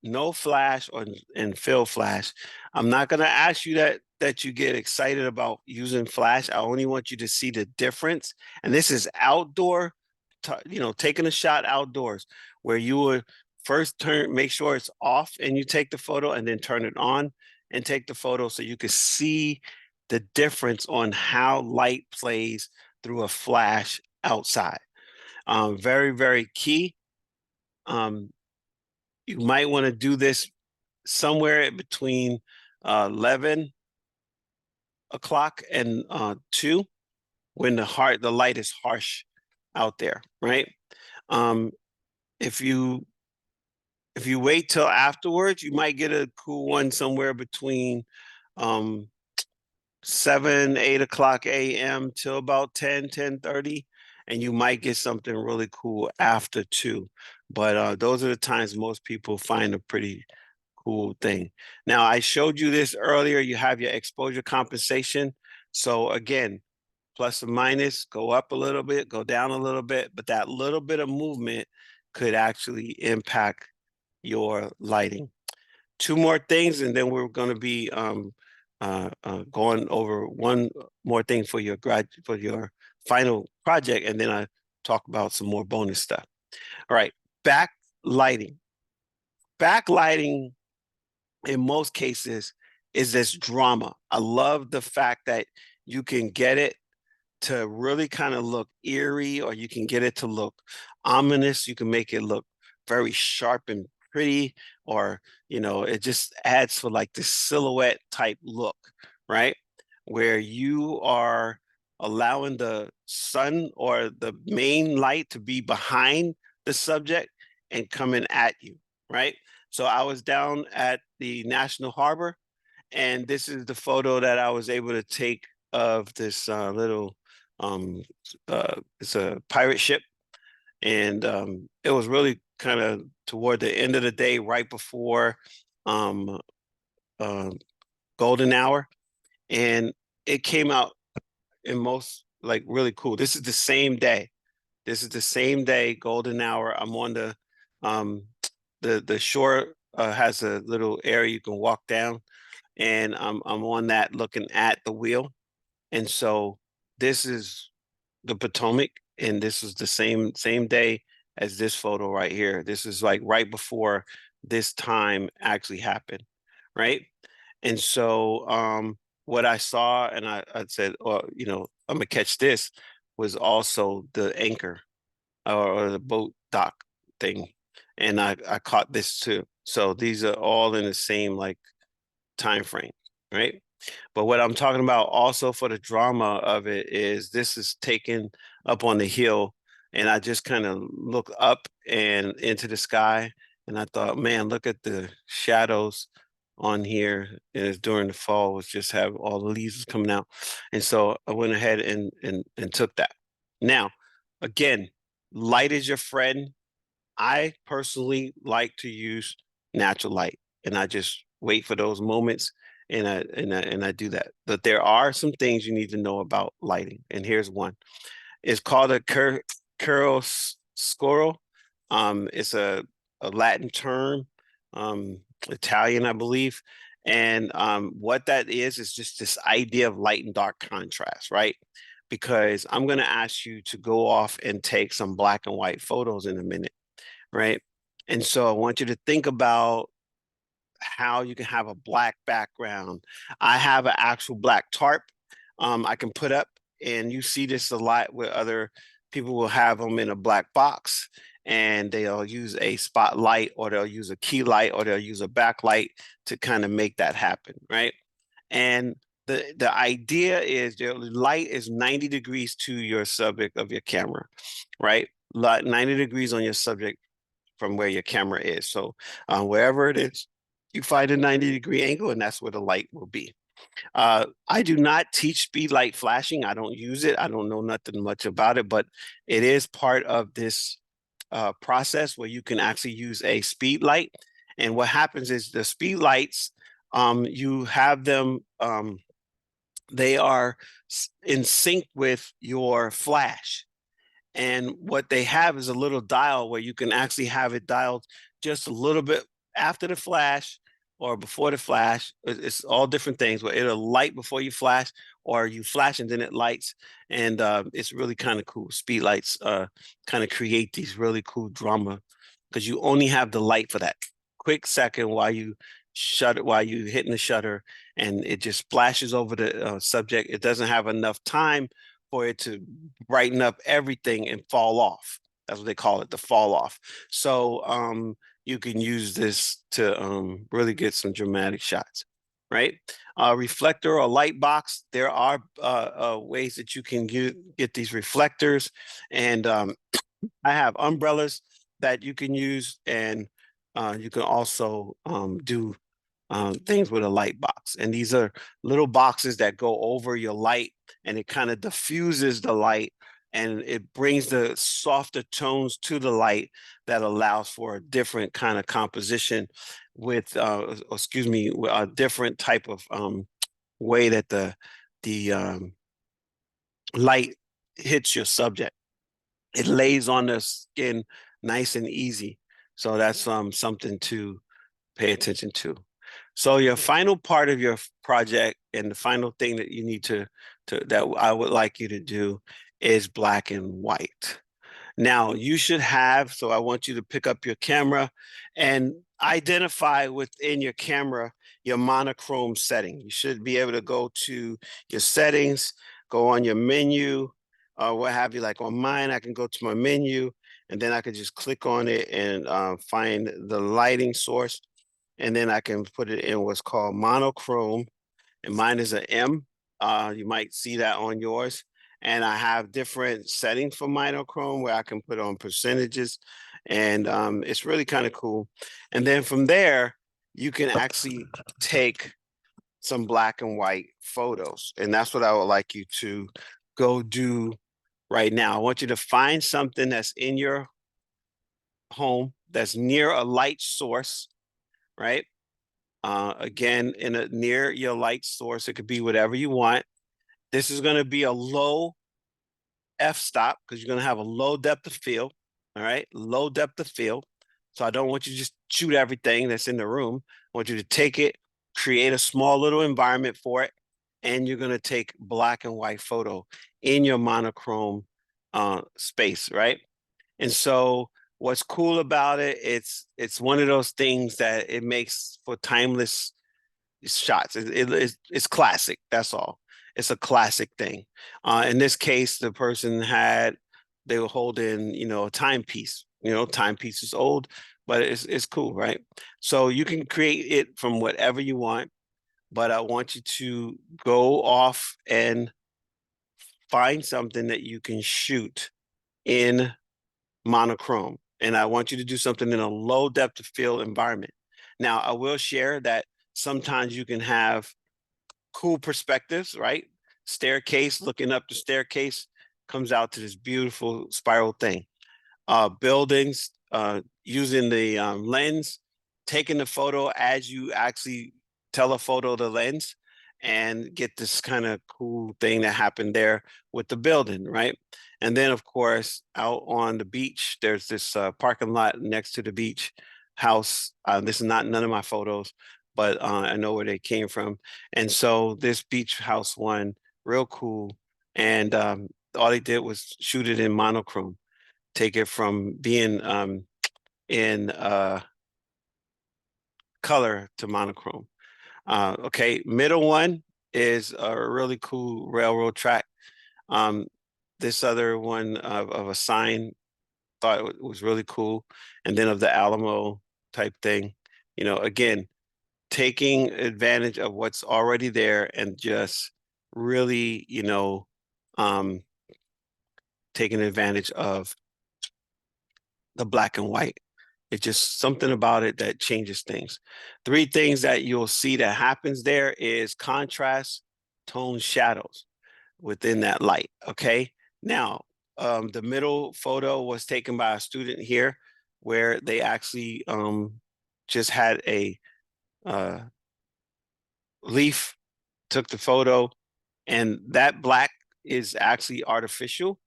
no flash and fill flash. I'm not going to ask you that you get excited about using flash. I only want you to see the difference. And this is outdoor, taking a shot outdoors, where you would first make sure it's off and you take the photo, and then turn it on and take the photo, so you can see the difference on how light plays through a flash outside. Very, very key. You might want to do this somewhere between 11 o'clock and 2, when the light is harsh out there, right? If you wait till afterwards, you might get a cool one somewhere between 7, 8 o'clock a.m. till about 10:30, and you might get something really cool after 2. But those are the times most people find a pretty cool thing. Now, I showed you this earlier. You have your exposure compensation. So again, plus or minus, go up a little bit, go down a little bit, but that little bit of movement could actually impact your lighting. 2 more things, and then we're going to be going over one more thing for your final project, and then I talk about some more bonus stuff. All right, backlighting. Backlighting, in most cases, is this drama. I love the fact that you can get it to really kind of look eerie, or you can get it to look ominous. You can make it look very sharp and pretty, or it just adds for like this silhouette type look, right? Where you are allowing the sun or the main light to be behind the subject and coming at you, right? So I was down at the National Harbor, and this is the photo that I was able to take of this little it's a pirate ship, and it was really kind of toward the end of the day, right before um golden hour, and it came out in most, like, really cool. This is the same day. Golden hour. I'm on the shore, has a little area you can walk down, and I'm on that looking at the wheel. And so this is the Potomac, and this is the same day as this photo right here. This is like right before this time actually happened, right? And so what I saw, and I said, oh, I'm gonna catch this, was also the anchor or the boat dock thing. And I caught this too. So these are all in the same like time frame, right? But what I'm talking about also for the drama of it is this is taken up on the hill, and I just kind of look up and into the sky, and I thought, man, look at the shadows on here. And it's during the fall, was just have all the leaves coming out. And so I went ahead and took that. Now, again, light is your friend. I personally like to use natural light. and I just wait for those moments, and I do that. But there are some things you need to know about lighting, and here's one. It's called a chiaroscuro. It's a Latin term, Italian, I believe. And what that is just this idea of light and dark contrast, right? Because I'm going to ask you to go off and take some black and white photos in a minute, right? And so I want you to think about how you can have a black background. I have an actual black tarp I can put up, and you see this a lot where other people will have them in a black box, and they'll use a spotlight, or they'll use a key light, or they'll use a backlight to kind of make that happen, right? And the idea is the light is 90 degrees to your subject of your camera, right? 90 degrees on your subject from where your camera is. So wherever it is, you find a 90-degree angle, and that's where the light will be. I do not teach speed light flashing. I don't use it. I don't know nothing much about it, but it is part of this process where you can actually use a speed light. And what happens is the speed lights, you have them, they are in sync with your flash. And what they have is a little dial where you can actually have it dialed just a little bit after the flash or before the flash. It's all different things where it'll light before you flash, or you flash and then it lights. And it's really kind of cool. Speed lights kind of create these really cool drama because you only have the light for that quick second while you shut it, while you hitting the shutter, and it just splashes over the subject. It doesn't have enough time for it to brighten up everything and fall off. That's what they call it, the fall off. So you can use this to really get some dramatic shots, right? Reflector or light box, there are ways that you can get these reflectors. And I have umbrellas that you can use, and you can also do things with a light box. And these are little boxes that go over your light, and it kind of diffuses the light, and it brings the softer tones to the light that allows for a different kind of composition with, a different type of way that the light hits your subject. It lays on the skin nice and easy. So that's something to pay attention to. So your final part of your project, and the final thing that you need to that I would like you to do, is black and white. Now you should have, so I want you to pick up your camera and identify within your camera your monochrome setting. You should be able to go to your settings, go on your menu, or what have you. Like on mine, I can go to my menu, and then I can just click on it and find the lighting source. And then I can put it in what's called monochrome, and mine is an M. You might see that on yours. And I have different settings for monochrome where I can put on percentages, and it's really kind of cool. And then from there, you can actually take some black and white photos, and that's what I would like you to go do right now. I want you to find something that's in your home that's near a light source, right? Again, near your light source, it could be whatever you want. This is going to be a low f-stop because you're going to have a low depth of field. All right, low depth of field. So I don't want you to just shoot everything that's in the room. I want you to take it, create a small little environment for it, and you're going to take black and white photo in your monochrome space, right? And so what's cool about it, it's one of those things that it makes for timeless shots. It's classic. That's all. It's a classic thing. In this case, the person they were holding, a timepiece. Timepiece is old, but it's cool, right? So you can create it from whatever you want, but I want you to go off and find something that you can shoot in monochrome. And I want you to do something in a low depth of field environment. Now, I will share that sometimes you can have cool perspectives, right? Staircase, looking up the staircase comes out to this beautiful spiral thing. Buildings, using the lens, taking the photo as you actually telephoto the lens and get this kind of cool thing that happened there with the building, right? And then, of course, out on the beach, there's this parking lot next to the beach house. This is not none of my photos, but I know where they came from. And so this beach house one, real cool. And all they did was shoot it in monochrome, take it from being in color to monochrome. Okay, middle one is a really cool railroad track. This other one of a sign, thought it was really cool. And then of the Alamo type thing, again, taking advantage of what's already there and just really, um, taking advantage of the black and white. It's just something about it that changes things. Three things that you'll see that happens there is contrast, tone, shadows within that light. Okay. Now, the middle photo was taken by a student here where they actually just had a leaf, took the photo, and that black is actually artificial.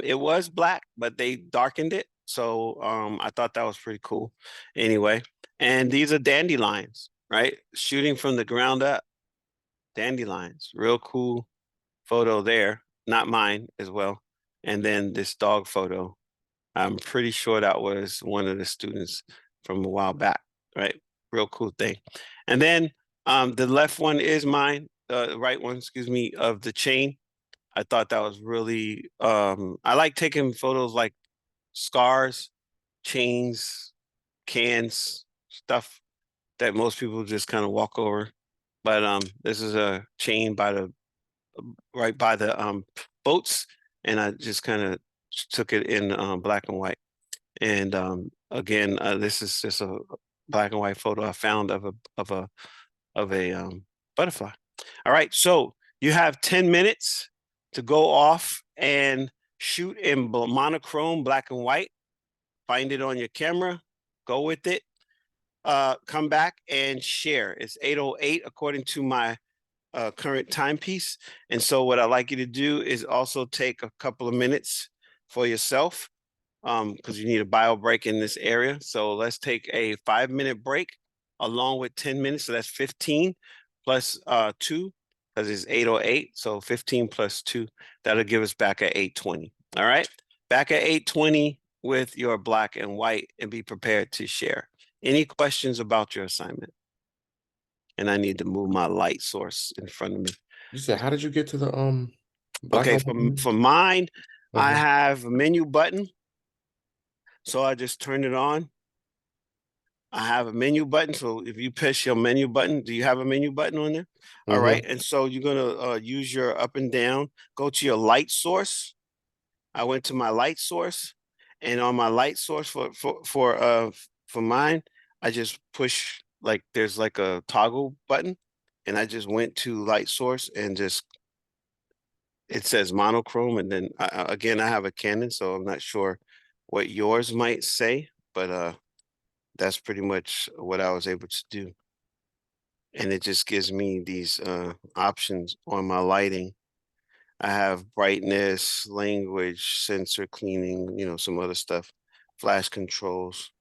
It was black, but they darkened it. So I thought that was pretty cool. Anyway, and these are dandelions, right? Shooting from the ground up, dandelions, real cool photo there. Not mine as well. And then this dog photo. I'm pretty sure that was one of the students from a while back, right? Real cool thing. And then the left one is mine, the right one, excuse me, of the chain. I thought that was really, I like taking photos like scars, chains, cans, stuff that most people just kind of walk over. But this is a chain by the right by the boats, and I just kind of took it in black and white. And again, this is just a black and white photo I found of a butterfly. All right, so you have 10 minutes to go off and shoot in monochrome, black and white. Find it on your camera, go with it, come back and share. It's 8:08 according to my current timepiece. And so what I'd like you to do is also take a couple of minutes for yourself because you need a bio break in this area. So let's take a 5-minute break along with 10 minutes. So that's 15 plus 2 because it's 8:08. So 15 plus 2, that'll give us back at 8:20. All right. Back at 8:20 with your black and white and be prepared to share. Any questions about your assignment? And I need to move my light source in front of me. You said, how did you get to the black Okay, and white? for mine, I Uh-huh. have a menu button. So I just turn it on. I have a menu button. So if you push your menu button, do you have a menu button on there? All right. And so you're going to use your up and down, go to your light source. I went to my light source, and on my light source for mine, I just push like there's like a toggle button, and I just went to light source and just it says monochrome, and then again I have a Canon, so I'm not sure what yours might say, but that's pretty much what I was able to do. And it just gives me these options on my lighting. I have brightness, language, sensor cleaning, some other stuff, flash controls.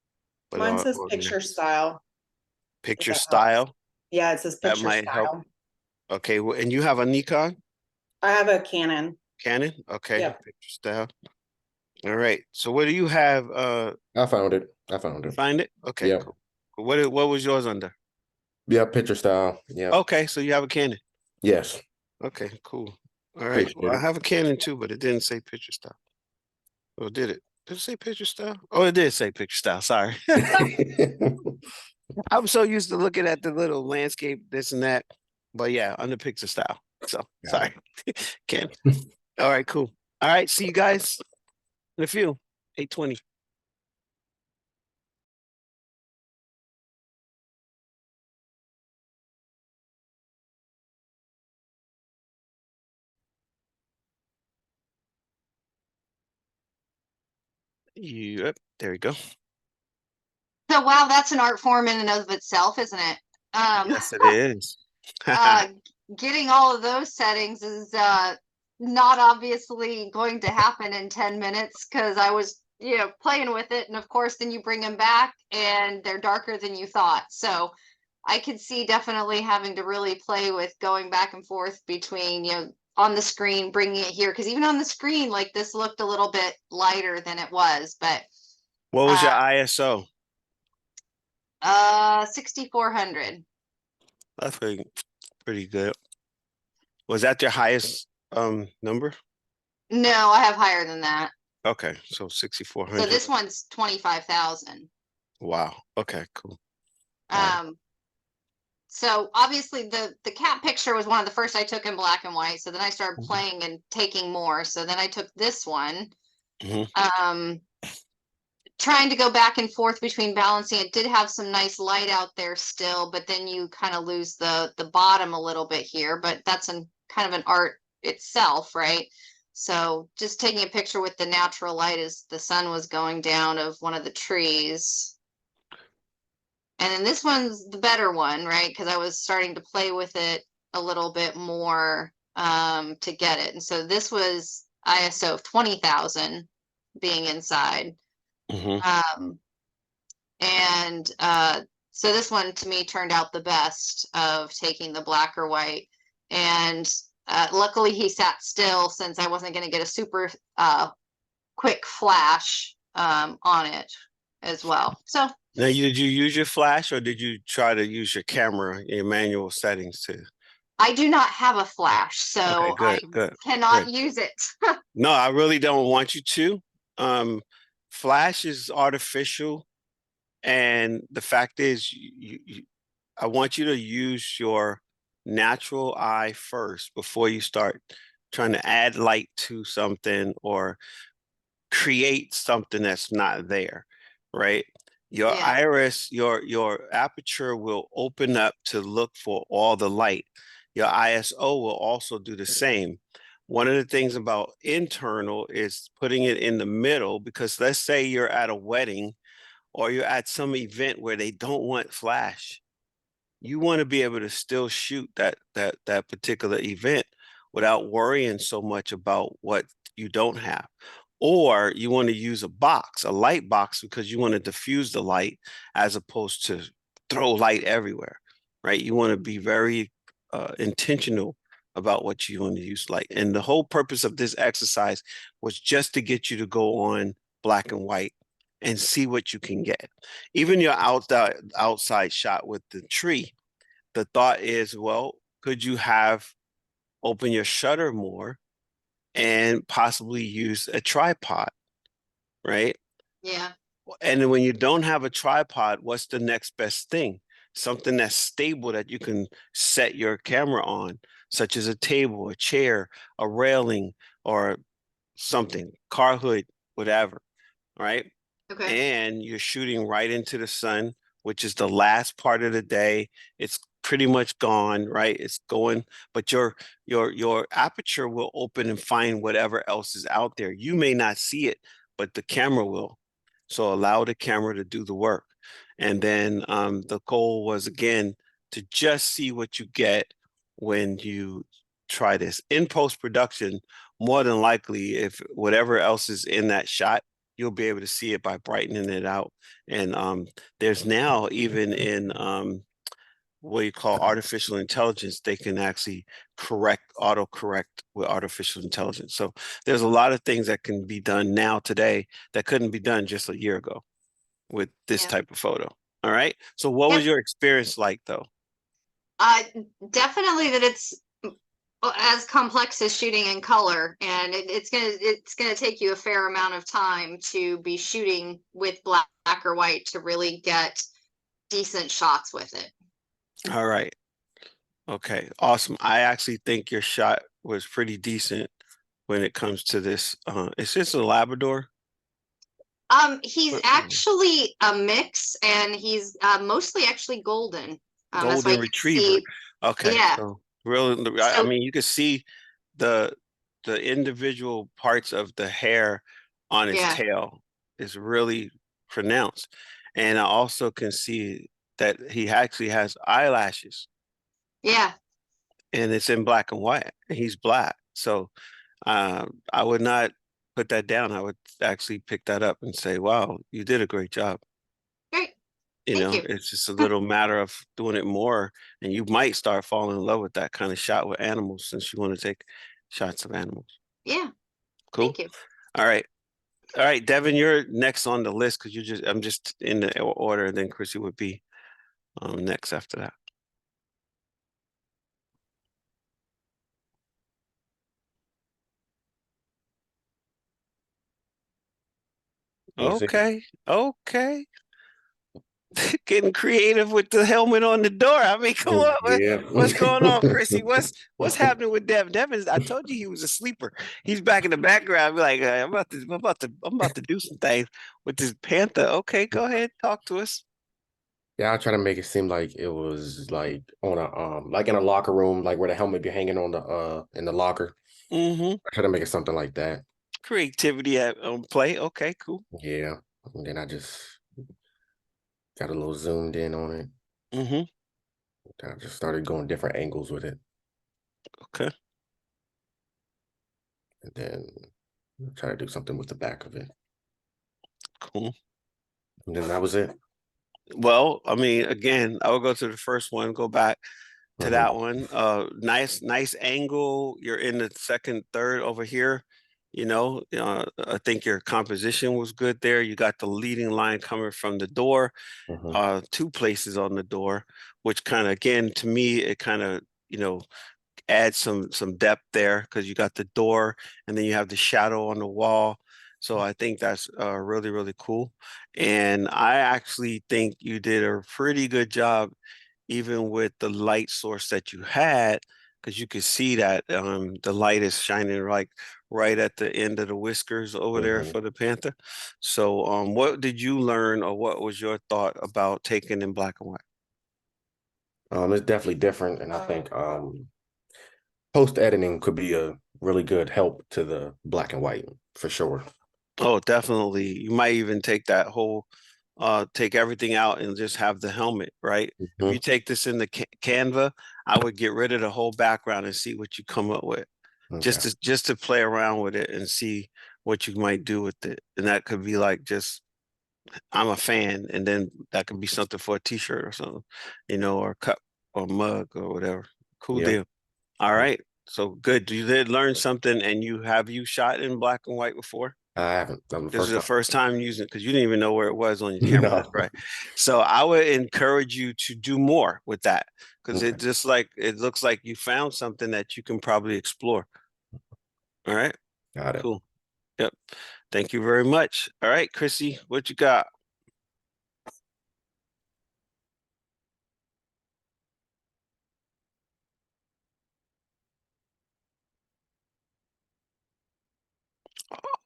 But Mine says on there. picture style. if Picture that helps. style, Yeah, it says that picture might help. style. Okay, well, and you have a Nikon, I have a Canon. Canon? Okay, Yep. picture style. All right. So what do you have? I found it. I found it. Find it? Okay, Yeah. cool. What was yours under? Yeah, picture style. Yeah. Okay, so you have a Canon. Yes. Okay, cool. All right. Appreciate Well, I it. have a Canon too, but it didn't say picture style. Or did it? Did it say picture style? Oh, it did say picture style. Sorry. I'm so used to looking at the little landscape, this and that. But yeah, under picture style. So sorry. Ken. All right, cool. All right. See you guys in a few. 8:20. Yep, there you go. So wow, that's an art form in and of itself, isn't it? Yes, it is. uh, getting all of those settings is not obviously going to happen in 10 minutes because I was, playing with it. And of course, then you bring them back and they're darker than you thought. So I could see definitely having to really play with going back and forth between, on the screen, bringing it here. Because even on the screen, like this looked a little bit lighter than it was. But What was your ISO? 6400. That's pretty good. Was that your highest number? No, I have higher than that. Okay, so So 6400. this one's 25,000. Wow. Okay, cool. All right. So obviously the cat picture was one of the first I took in black and white. So then I started Mhm. playing and taking more. So then I took this one. Mhm. Trying to go back and forth between balancing. It did have some nice light out there still, but then you kind of lose the bottom a little bit here, but that's kind of an art itself, right? So just taking a picture with the natural light as the sun was going down of one of the trees. And then this one's the better one, right? Because I was starting to play with it a little bit more to get it. And so this was ISO of 20,000 being inside. Mhm. And so this one to me turned out the best of taking the black or white. And luckily he sat still since I wasn't going to get a super quick flash on it as well. So Now, did you use your flash or did you try to use your camera in manual settings too? I do not have a flash, Okay, so I good, good, cannot good. use it. No, I really don't want you to. Flash is artificial, and the fact is, I want you to use your natural eye first before you start trying to add light to something or create something that's not there, right? Your Yeah, iris, your aperture will open up to look for all the light. Your ISO will also do the same. One of the things about internal is putting it in the middle because let's say you're at a wedding or you're at some event where they don't want flash. You want to be able to still shoot that particular event without worrying so much about what you don't have. Or you want to use a box, a light box, because you want to diffuse the light as opposed to throw light everywhere, right? You want to be very intentional about what you want to use light. And the whole purpose of this exercise was just to get you to go on black and white and see what you can get. Even your outside shot with the tree, the thought is, well, could you have open your shutter more and possibly use a tripod, right? yeah, And then when you don't have a tripod, what's the next best thing? Something that's stable that you can set your camera on, such as a table, a chair, a railing, or something, car hood, whatever, right? okay, And you're shooting right into the sun, which is the last part of the day. It's pretty much gone, right? It's going, but your aperture will open and find whatever else is out there. You may not see it, but the camera will. So allow the camera to do the work. And then the goal was again to just see what you get when you try this. In post-production, more than likely, if whatever else is in that shot, you'll be able to see it by brightening it out. And there's now even in what you call artificial intelligence, they can actually autocorrect with artificial intelligence. So there's a lot of things that can be done now today that couldn't be done just a year ago with this yeah, type of photo. All right. So what yep. was your experience like though? Definitely that it's as complex as shooting in color, and it's gonna take you a fair amount of time to be shooting with black or white to really get decent shots with it. All right. Okay. Awesome. I actually think your shot was pretty decent when it comes to this. Is this a Labrador? He's What- actually a mix, and he's mostly actually golden. That's why Golden you can Retriever. see, Okay. yeah. So really, I So mean, you can see the individual parts of the hair on its yeah, tail is really pronounced. And I also can see that he actually has eyelashes, Yeah. and it's in black and white, and he's black. So I would not put that down. I would actually pick that up and say, wow, you did a great job. Great. You Thank know, you. it's just a little matter of doing it more, and you might start falling in love with that kind of shot with animals since you want to take shots of animals. Yeah. Cool. Thank you. All right. All right, Devin, you're next on the list because I'm just in the order, and then Chrissy would be next after that. Easy. Okay. Okay. Getting creative with the helmet on the door. I mean, come on, Yeah. what's going on, Chrissy? What's happening with Devin? Devin, I told you he was a sleeper. He's back in the background. Be like, I'm about to do some things with this Panther. Okay, go ahead, talk to us. Yeah, I try to make it seem like it was like on a like in a locker room, like where the helmet be hanging on the in the locker. Mm-hmm. I try to make it something like that. Creativity at play. Okay, cool. Yeah. And then I just got a little zoomed in on it. Mm-hmm. I just started going different angles with it. Okay. And then try to do something with the back of it. Cool. And then that was it. Well, I mean, again, I will go to the first one, go back to Mhm. that one. Nice angle. You're in the second, third over here. I think your composition was good there. You got the leading line coming from the door, Mhm. two places on the door, which kind of, again, to me, it kind of, add some depth there because you got the door and then you have the shadow on the wall. So I think that's really, really cool. And I actually think you did a pretty good job even with the light source that you had, because you could see that the light is shining like right at the end of the whiskers over there Mhm. for the Panther. So what did you learn, or what was your thought about taking in black and white? It's definitely different, and I think post editing could be a really good help to the black and white for sure. Oh, definitely. You might even take that whole, take everything out and just have the helmet, right? If you Mhm. take this in the Canva, I would get rid of the whole background and see what you come up with, Okay. just to play around with it and see what you might do with it. And that could be like just, I'm a fan, and then that could be something for a T-shirt or something, or a cup or mug or whatever. Cool Yep. deal. All right. So good. You did learn something, and you shot in black and white before? I haven't. That was the This is first the time. first time using it because you didn't even know where it was on your camera. That's No. right. So I would encourage you to do more with that, because Okay. it looks like you found something that you can probably explore. All right. Got it. Cool. Yep. Thank you very much. All right, Chrissy, what you got?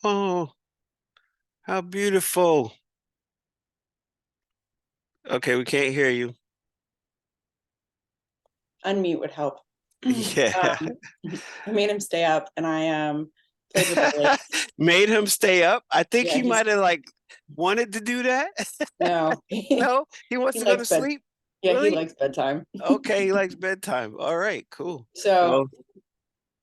Oh, how beautiful. Okay, we can't hear you. Unmute would help. Yeah. I made him stay up, and I played with the light. Made him stay up. I think Yeah, he might have like wanted to do that. no, No, he wants he to go to likes bed. sleep. Yeah, he Really? likes bedtime. Okay, he likes bedtime. All right, cool. So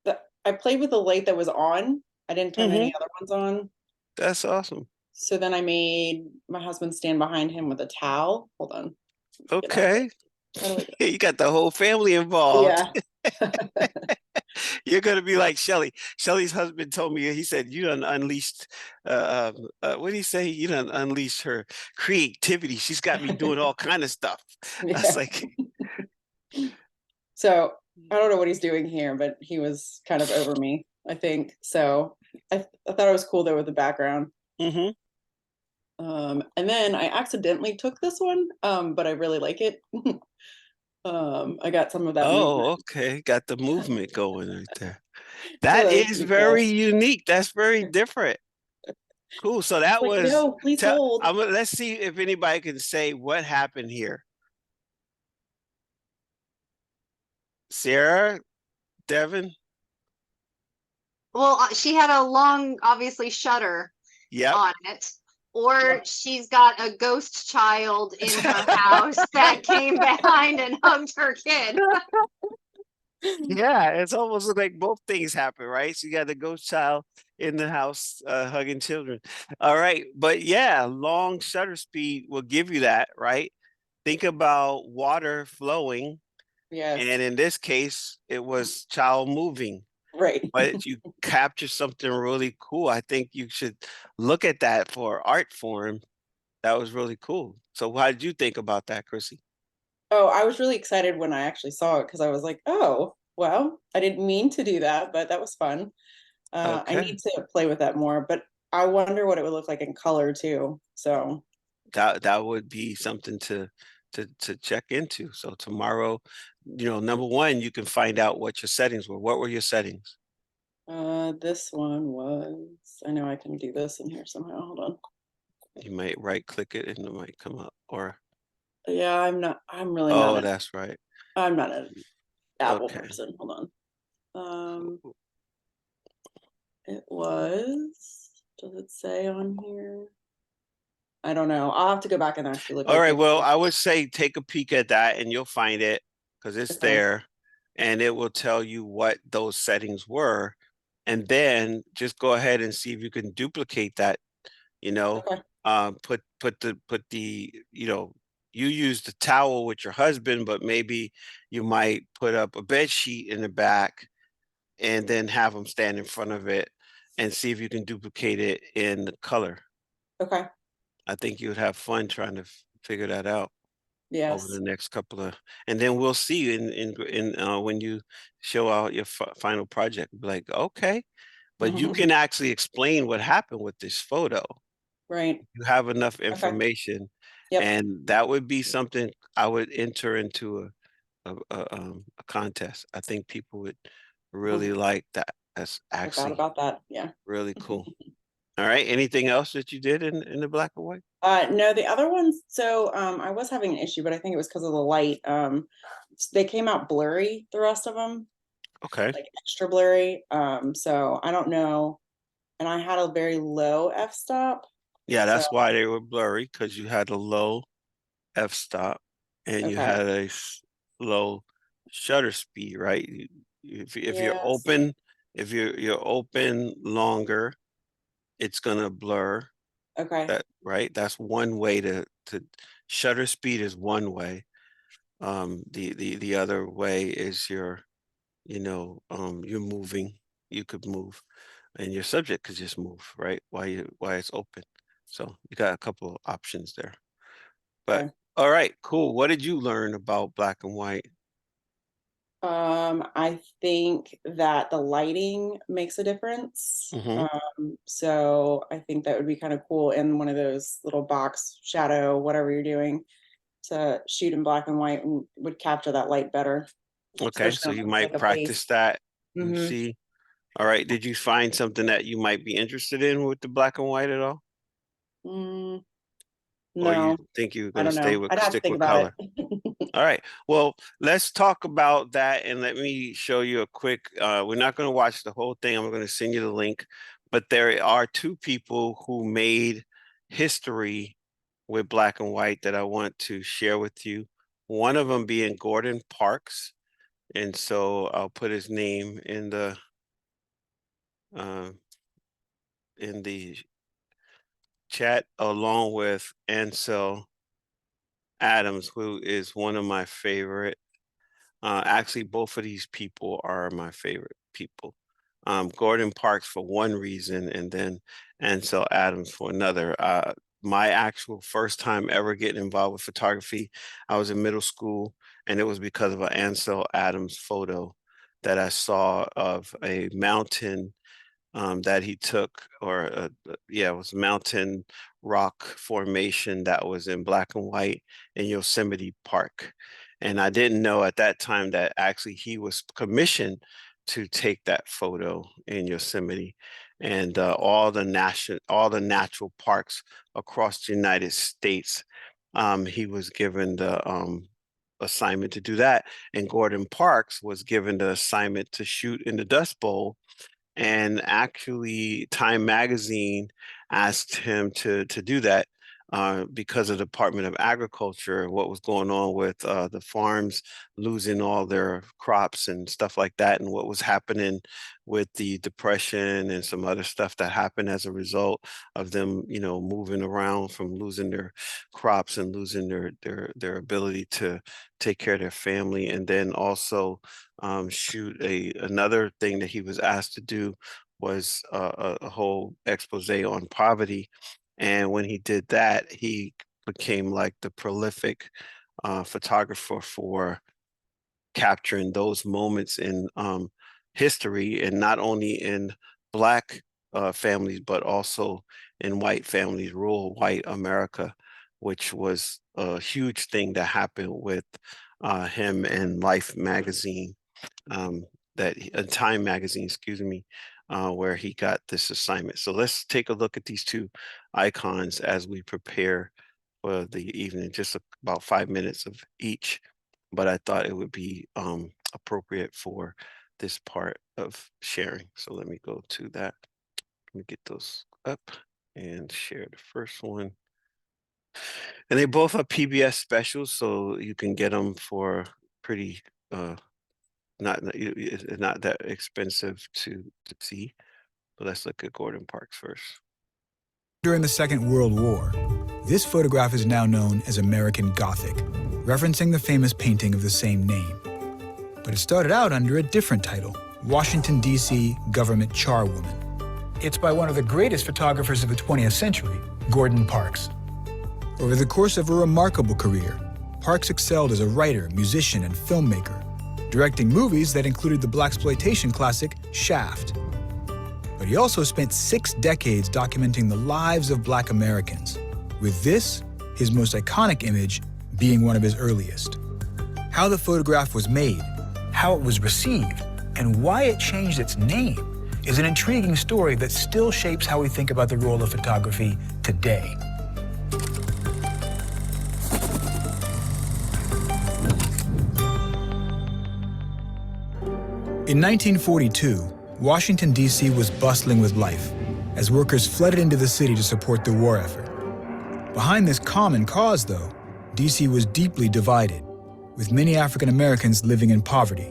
Well, I played with the light that was on. I didn't turn any other ones on. that's awesome. So then I made my husband stand behind him with a towel. Hold on. Get out of Okay. it. How do I get You got the whole family it? involved. Yeah. You're gonna be like Shelly. Shelly's husband told me, he said, you done unleashed what did he say? You done unleashed her creativity. She's got me doing all kind of stuff. I was Yeah. like, So I don't know what he's doing here, but he was kind of over me, I think. So I thought it was cool though with the background. mm-hmm. And then I accidentally took this one, but I really like it. I got some of that movement. Oh, okay. Got the movement going right there. So That that was is pretty very cool. unique. That's very different. Cool. So that Like, was no, please hold. let's see if anybody can say what happened here. Sarah, Devin. Well, she had a long, obviously, shutter Yep. on it. or she's got a ghost child in her house that came behind and hugged her kid. Yeah, it's almost like both things happen, right? So you got the ghost child in the house hugging children. All right, but yeah, long shutter speed will give you that, right? Think about water flowing, Yes. and in this case, it was child moving. Right. But you capture something really cool. I think you should look at that for art form. That was really cool. So how did you think about that, Chrissy? Oh, I was really excited when I actually saw it because I was like, oh, well, I didn't mean to do that, but that was fun. I Okay. need to play with that more, but I wonder what it would look like in color too. So That would be something to check into. So tomorrow, number one, you can find out what your settings were. What were your settings? this one was, I know I can do this in here somehow. Hold on. You might right click it and it might come up. Or Yeah, I'm really not that's right. I'm not an Apple Okay. person. Hold on. It was, does it say on here? I don't know. I'll have to go back and actually look. All right. Well, I would say take a peek at that and you'll find it because it's Okay. there and it will tell you what those settings were. And then just go ahead and see if you can duplicate that, Okay. put the, you use the towel with your husband, but maybe you might put up a bed sheet in the back and then have him stand in front of it and see if you can duplicate it in the color. Okay. I think you would have fun trying to figure that out over Yes. the next couple of, and then we'll see you in when you show out your final project. Be like, okay, but you can actually explain what happened with this photo. Right. You have enough Okay. information, Yep. and that would be something I would enter into a contest. I think people would really like that. That's Forgot actually about that. Yeah. really cool. All right. Anything else that you did in the black and white? No, the other ones, so I was having an issue, but I think it was because of the light. They came out blurry, the rest of them, Okay. like extra blurry. So I don't know. And I had a very low f-stop. Yeah, So that's why they were blurry because you had a low f-stop and you okay. had a low shutter speed, right? If you're Yes. open, if you're open longer, it's gonna blur. Okay. That right? That's one way to shutter speed is one way. The other way is you're moving. You could move, and your subject could just move, right? While it's open. So you got a couple of options there. But Okay. all right, cool. What did you learn about black and white? I think that the lighting makes a difference. Hmm. So I think that would be kind of cool in one of those little box shadow, whatever you're doing, to shoot in black and white and would capture that light better. Okay, so Especially you on like might a practice face. that and Mm-hmm. see. All right, did you find something that you might be interested in with the black and white at all? Or you No, think you're I going to don't know. I'd have to stick think with about it. color? All right. Well, let's talk about that and let me show you a quick, we're not going to watch the whole thing. I'm going to send you the link, but there are two people who made history with black and white that I want to share with you. One of them being Gordon Parks. And so I'll put his name uh, in the chat along with Ansel Adams, who is one of my favorite. Actually, both of these people are my favorite people. Gordon Parks for one reason, and then Ansel Adams for another. My actual first time ever getting involved with photography, I was in middle school, and it was because of an Ansel Adams photo that I saw of a mountain that he took, or it was a mountain rock formation that was in black and white in Yosemite Park. And I didn't know at that time that actually he was commissioned to take that photo in Yosemite and all the natural parks across the United States. He was given the assignment to do that, and Gordon Parks was given the assignment to shoot in the Dust Bowl. And actually, Time Magazine asked him to do that because of the Department of Agriculture and what was going on with the farms losing all their crops and stuff like that, and what was happening with the depression and some other stuff that happened as a result of them, you know, moving around from losing their crops and losing their ability to take care of their family. And then also shoot another thing that he was asked to do was a whole expose on poverty. And when he did that, he became like the prolific photographer for capturing those moments in history, and not only in Black families, but also in white families, rural white America, which was a huge thing that happened with him and Life magazine, Time magazine, excuse me, where he got this assignment. So let's take a look at these two icons as we prepare for the evening, just about 5 minutes of each. But I thought it would be appropriate for this part of sharing. So let me go to that. Let me get those up and share the first one. And they both are PBS specials, so you can get them for pretty it's not that expensive to see. But let's look at Gordon Parks first. During the Second World War, this photograph is now known as American Gothic, referencing the famous painting of the same name. But it started out under a different title, Washington, D.C. Government Charwoman. It's by one of the greatest photographers of the 20th century, Gordon Parks. Over the course of a remarkable career, Parks excelled as a writer, musician, and filmmaker, directing movies that included the blaxploitation classic Shaft. But he also spent 6 decades documenting the lives of Black Americans, with this, his most iconic image, being one of his earliest. How the photograph was made, how it was received, and why it changed its name is an intriguing story that still shapes how we think about the role of photography today. In 1942, Washington, D.C. was bustling with life as workers flooded into the city to support the war effort. Behind this common cause, though, D.C. was deeply divided, with many African Americans living in poverty.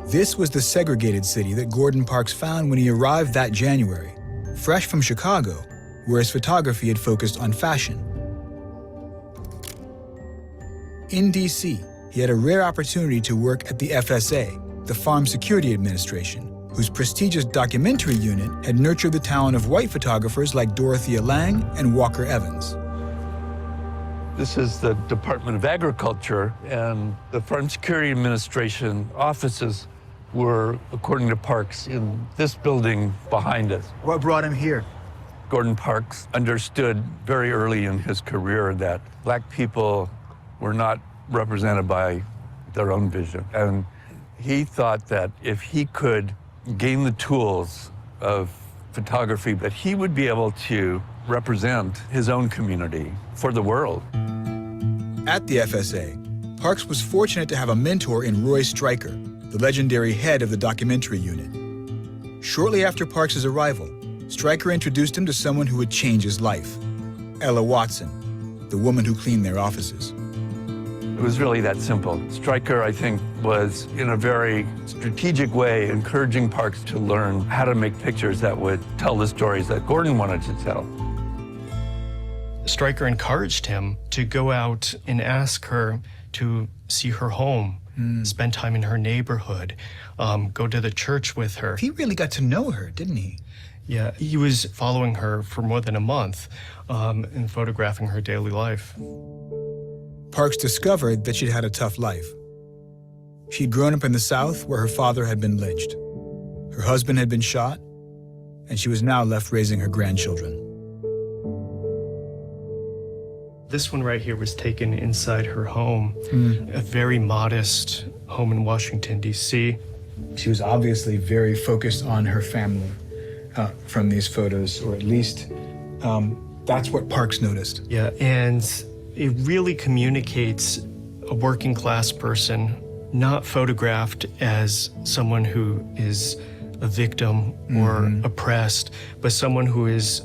This was the segregated city that Gordon Parks found when he arrived that January, fresh from Chicago, where his photography had focused on fashion. In D.C., he had a rare opportunity to work at the FSA, the Farm Security Administration, whose prestigious documentary unit had nurtured the talent of white photographers like Dorothea Lange and Walker Evans. This is the Department of Agriculture, and the Farm Security Administration offices were, according to Parks, in this building behind us. What brought him here? Gordon Parks understood very early in his career that Black people were not represented by their own vision. And he thought that if he could gain the tools of photography, that he would be able to represent his own community for the world. At the FSA, Parks was fortunate to have a mentor in Roy Stryker, the legendary head of the documentary unit. Shortly after Parks' arrival, Stryker introduced him to someone who would change his life, Ella Watson, the woman who cleaned their offices. It was really that simple. Stryker, I think, was in a very strategic way encouraging Parks to learn how to make pictures that would tell the stories that Gordon wanted to tell. Stryker encouraged him to go out and ask her to see her home, spend time in her neighborhood, go to the church with her. He really got to know her, didn't he? Yeah, he was following her for more than a month and photographing her daily life. Parks discovered that she'd had a tough life. She'd grown up in the South where her father had been lynched. Her husband had been shot, and she was now left raising her grandchildren. This one right here was taken inside her home, a very modest home in Washington, D.C. She was obviously very focused on her family from these photos, or at least that's what Parks noticed. Yeah, and it really communicates a working class person, not photographed as someone who is a victim or oppressed, but someone who is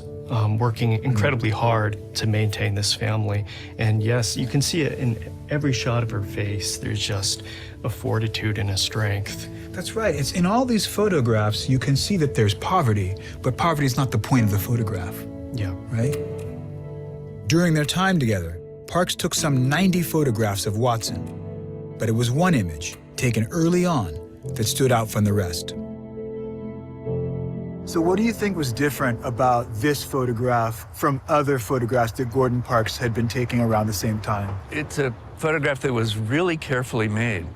working incredibly hard to maintain this family. And yes, you can see it in every shot of her face. There's just a fortitude and a strength. That's right. It's in all these photographs, you can see that there's poverty, but poverty is not the point of the photograph. Yeah. Right? During their time together, Parks took some 90 photographs of Watson, but it was one image, taken early on, that stood out from the rest. So what do you think was different about this photograph from other photographs that Gordon Parks had been taking around the same time? It's a photograph that was really carefully made,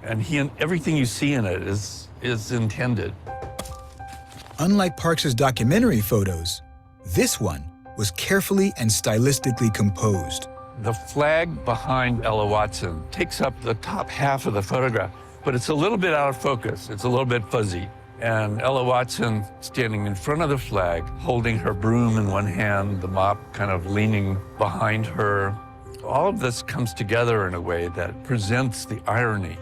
and everything you see in it is intended. Unlike Parks's documentary photos, this one was carefully and stylistically composed. The flag behind Ella Watson takes up the top half of the photograph, but it's a little bit out of focus. It's a little bit fuzzy. And Ella Watson standing in front of the flag, holding her broom in one hand, the mop kind of leaning behind her. All of this comes together in a way that presents the irony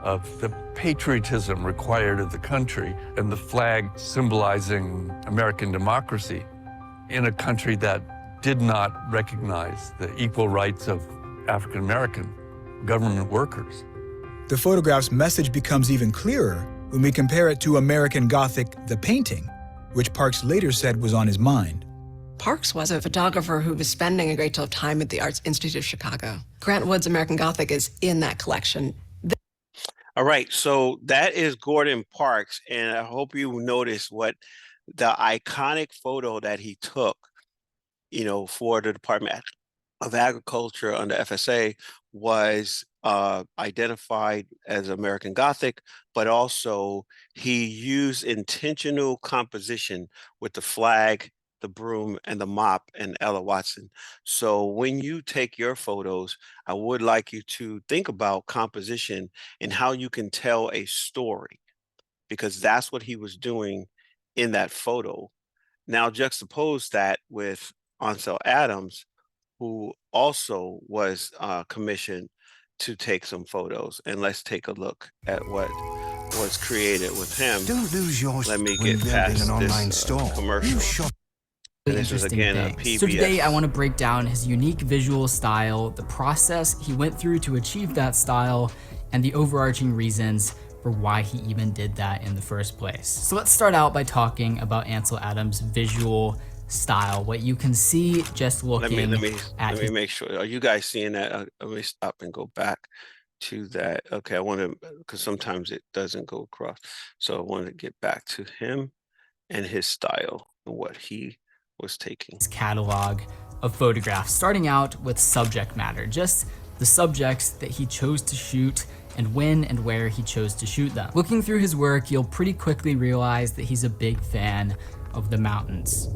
of the patriotism required of the country and the flag symbolizing American democracy in a country that did not recognize the equal rights of African-American government workers. The photograph's message becomes even clearer when we compare it to American Gothic, the painting, which Parks later said was on his mind. Parks was a photographer who was spending a great deal of time at the Arts Institute of Chicago. Grant Wood's American Gothic is in that collection. All right, so that is Gordon Parks, and I hope you notice what the iconic photo that he took, for the Department of Agriculture under FSA was identified as American Gothic, but also he used intentional composition with the flag, the broom, and the mop, and Ella Watson. So when you take your photos, I would like you to think about composition and how you can tell a story, because that's what he was doing in that photo. Now juxtapose that with Ansel Adams, who also was commissioned to take some photos, and let's take a look at what was created with him. Don't lose yours. Let me get past this commercial. And this is again a PMEz. So today I want to break down his unique visual style, the process he went through to achieve that style, and the overarching reasons for why he even did that in the first place. So let's start out by talking about Ansel Adams' visual style, what you can see just looking let at me make sure. Are you guys seeing that? Let me stop and go back to that. Okay, I want to, because sometimes it doesn't go across. So I want to get back to him and his style and what he was taking. His catalog of photographs, starting out with subject matter, just the subjects that he chose to shoot and when and where he chose to shoot them. Looking through his work, you'll pretty quickly realize that he's a big fan of the mountains.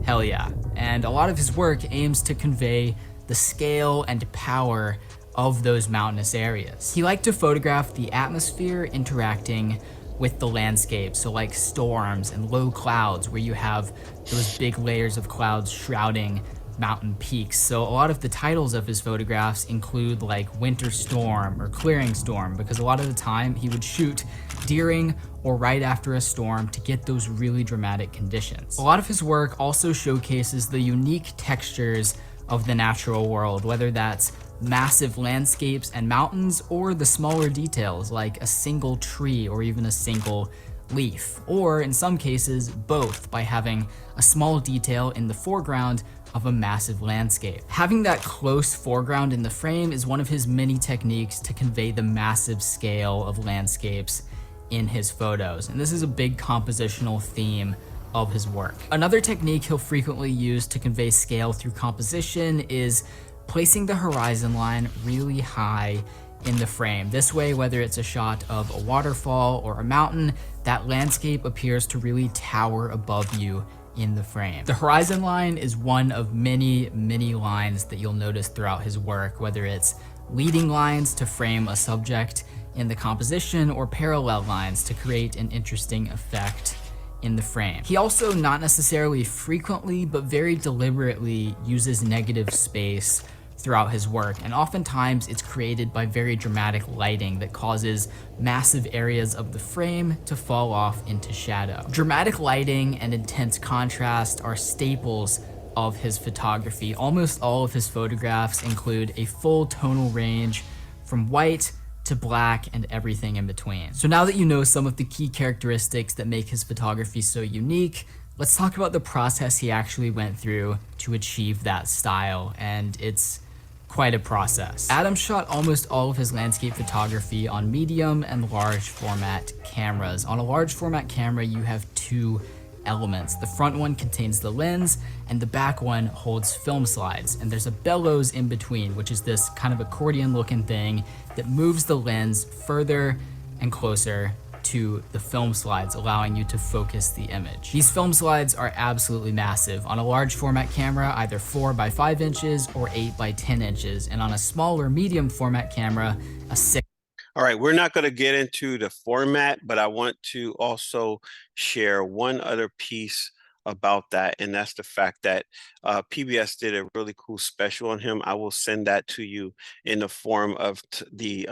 Hell yeah. And a lot of his work aims to convey the scale and power of those mountainous areas. He liked to photograph the atmosphere interacting with the landscape, so like storms and low clouds where you have those big layers of clouds shrouding mountain peaks. So a lot of the titles of his photographs include like Winter Storm or Clearing Storm, because a lot of the time he would shoot during or right after a storm to get those really dramatic conditions. A lot of his work also showcases the unique textures of the natural world, whether that's massive landscapes and mountains or the smaller details like a single tree or even a single leaf, or in some cases both, by having a small detail in the foreground of a massive landscape. Having that close foreground in the frame is one of his many techniques to convey the massive scale of landscapes in his photos, and this is a big compositional theme of his work. Another technique he'll frequently use to convey scale through composition is placing the horizon line really high in the frame. This way, whether it's a shot of a waterfall or a mountain, that landscape appears to really tower above you in the frame. The horizon line is one of many lines that you'll notice throughout his work, whether it's leading lines to frame a subject in the composition or parallel lines to create an interesting effect in the frame. He also, not necessarily frequently, but very deliberately uses negative space throughout his work, and oftentimes it's created by very dramatic lighting that causes massive areas of the frame to fall off into shadow. Dramatic lighting and intense contrast are staples of his photography. Almost all of his photographs include a full tonal range from white to black and everything in between. So now that you know some of the key characteristics that make his photography so unique, let's talk about the process he actually went through to achieve that style, and it's quite a process. Adam shot almost all of his landscape photography on medium and large format cameras. On a large format camera, you have two elements. The front one contains the lens, and the back one holds film slides. And there's a bellows in between, which is this kind of accordion looking thing that moves the lens further and closer to the film slides, allowing you to focus the image. These film slides are absolutely massive. On a large format camera, either 4 by 5 inches or 8 by 10 inches. And on a smaller medium format camera, a 6. All right, we're not going to get into the format, but I want to also share one other piece about that, and that's the fact that PBS did a really cool special on him. I will send that to you in the form of the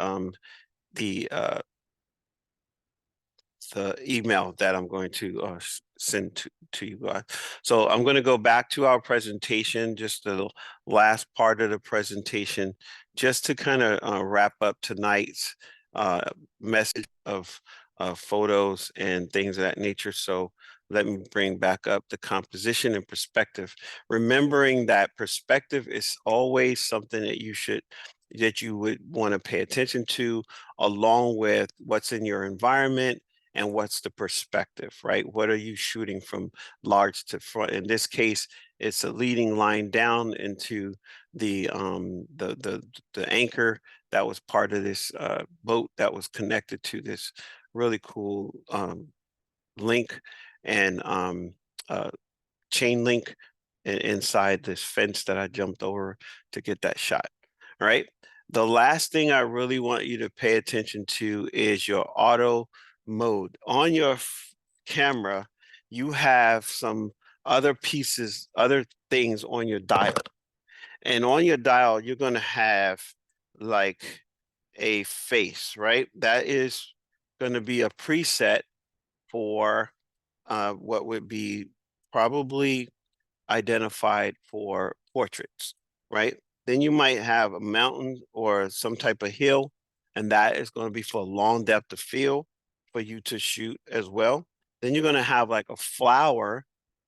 email that I'm going to send to you guys. So I'm going to go back to our presentation, just the last part of the presentation, just to kind of wrap up tonight's message of photos and things of that nature. So let me bring back up the composition and perspective, remembering that perspective is always something that you would want to pay attention to, along with what's in your environment and what's the perspective, right? What are you shooting from large to front? In this case, it's a leading line down into the anchor that was part of this boat that was connected to this really cool link and chain link inside this fence that I jumped over to get that shot. All right. The last thing I really want you to pay attention to is your auto mode. On your camera, you have some other pieces, other things on your dial. And on your dial, you're going to have like a face, right? That is going to be a preset for what would be probably identified for portraits, right? Then you might have a mountain or some type of hill, and that is going to be for long depth of field for you to shoot as well. Then you're going to have like a flower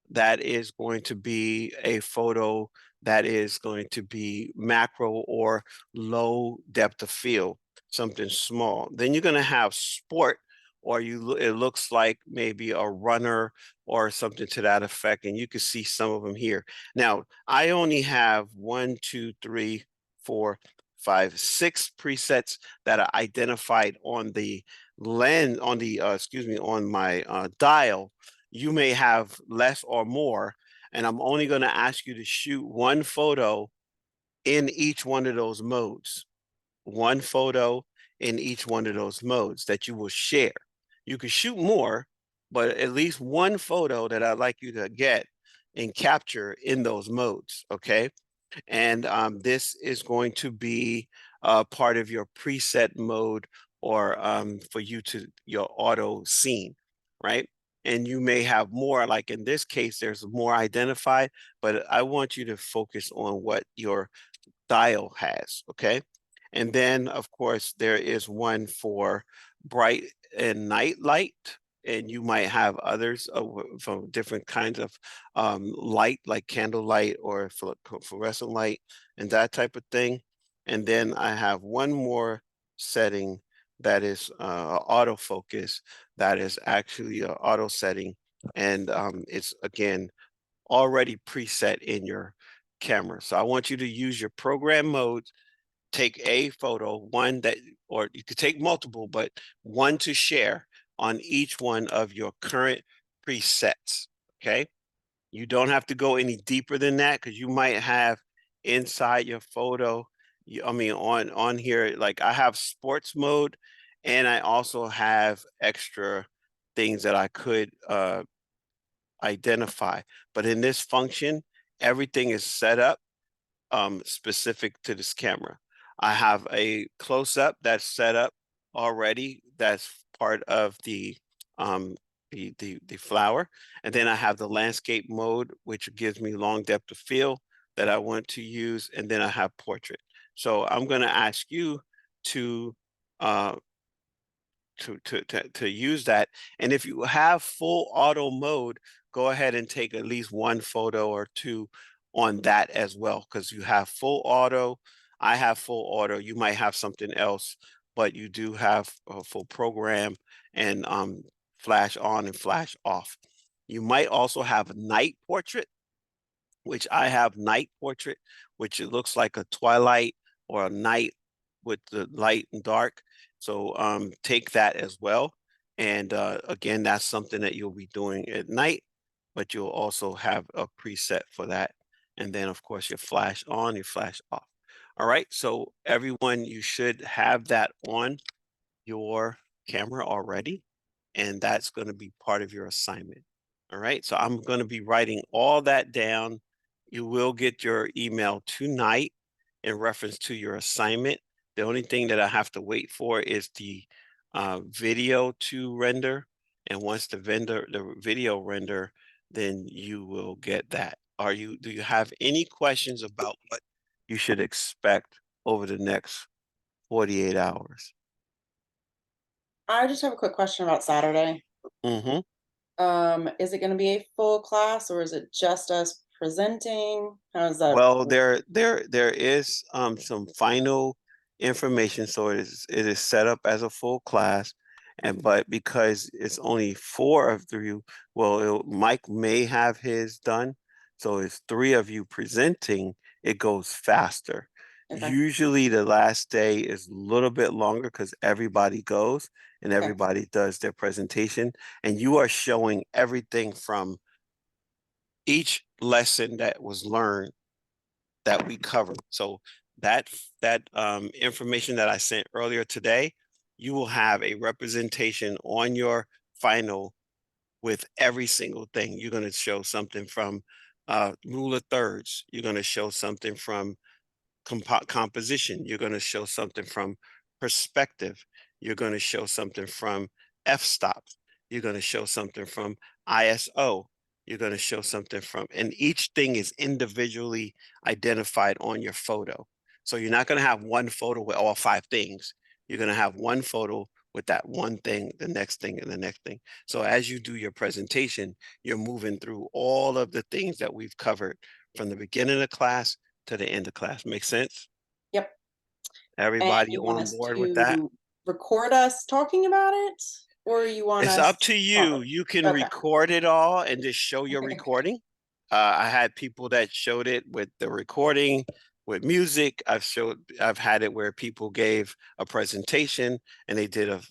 that is going to be a photo that is going to be macro or low depth of field, something small. Then you're going to have sport, or it looks like maybe a runner or something to that effect, and you can see some of them here. Now, I only have 1, 2, 3, 4, 5, 6 presets that are identified on the lens, on the on my dial. You may have less or more, and I'm only going to ask you to shoot one photo in each one of those modes. One photo in each one of those modes that you will share. You can shoot more, but at least one photo that I'd like you to get and capture in those modes, okay? And this is going to be part of your preset mode, or for your auto scene, right? And you may have more, like in this case, there's more identified, but I want you to focus on what your dial has, okay? And then, of course, there is one for bright and night light, and you might have others from different kinds of light, like candlelight or fluorescent light and that type of thing. And then I have one more setting that is autofocus, that is actually an auto setting, and it's, again, already preset in your camera. So I want you to use your program modes. Take a photo, one that, or you could take multiple, but one to share on each one of your current presets, okay? You don't have to go any deeper than that, because you might have inside your photo, on here, like I have sports mode, and I also have extra things that I could identify. But in this function, everything is set up specific to this camera. I have a close-up that's set up already. That's part of the flower. And then I have the landscape mode, which gives me long depth of field that I want to use. And then I have portrait. So I'm going to ask you to use that. And if you have full auto mode, go ahead and take at least one photo or two on that as well, because you have full auto. I have full auto. You might have something else, but you do have a full program and flash on and flash off. You might also have night portrait, which I have night portrait, which it looks like a twilight or a night with the light and dark. So take that as well. And again, that's something that you'll be doing at night, but you'll also have a preset for that. And then of course your flash on, your flash off. All right, so everyone, you should have that on your camera already, and that's going to be part of your assignment. All right, so I'm going to be writing all that down. You will get your email tonight in reference to your assignment. The only thing that I have to wait for is the video to render. And once the video render, then you will get that. Do you have any questions about what you should expect over the next 48 hours? I just have a quick question about Saturday. Mm-hmm. Is it going to be a full class, or is it just us presenting? How is that? Well, there is some final information, so it is set up as a full class, but because it's only 4 of you, well, Mike may have his done, so it's 3 of you presenting. It goes faster. Okay. Usually, the last day is a little bit longer because everybody goes and Okay. everybody does their presentation, and you are showing everything from each lesson that was learned that we covered. So that information that I sent earlier today, you will have a representation on your final with every single thing. You're going to show something from rule of thirds. You're going to show something from composition. You're going to show something from perspective. You're going to show something from f-stop. You're going to show something from ISO. You're going to show something from, and each thing is individually identified on your photo. So you're not going to have one photo with all 5 things. You're going to have one photo with that one thing, the next thing, and the next thing. So as you do your presentation, you're moving through all of the things that we've covered from the beginning of class to the end of class. Make sense? Yep. Everybody you want on us board with that? to record us talking about it, or you want It's us up to you. You can Okay. record it all and just show your Okay. recording. I had people that showed it with the recording, with music. I've had it where people gave a presentation and they did a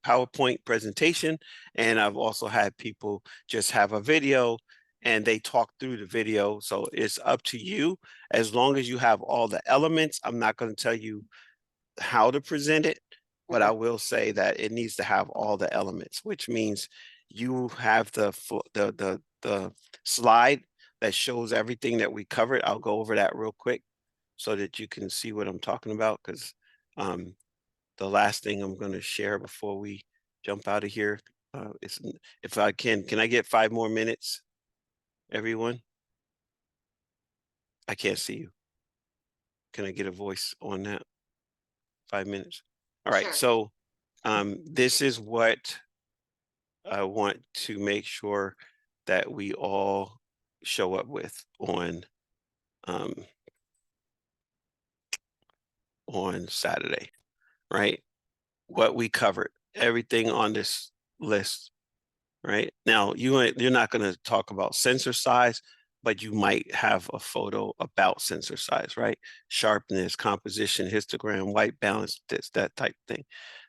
PowerPoint presentation, and I've also had people just have a video and they talk through the video. So it's up to you. As long as you have all the elements, I'm not going to tell you how to present it, but I will say that it needs to have all the elements, which means you have the slide that shows everything that we covered. I'll go over that real quick so that you can see what I'm talking about, because the last thing I'm going to share before we jump out of here is, if I can I get 5 more minutes, everyone? I can't see you. Can I get a voice on that? 5 minutes. All right. Sure. So this is what I want to make sure that we all show up with on Saturday, right? What we covered, everything on this list, right? Now, you're not going to talk about sensor size, but you might have a photo about sensor size, right? Sharpness, composition, histogram, white balance, that type thing.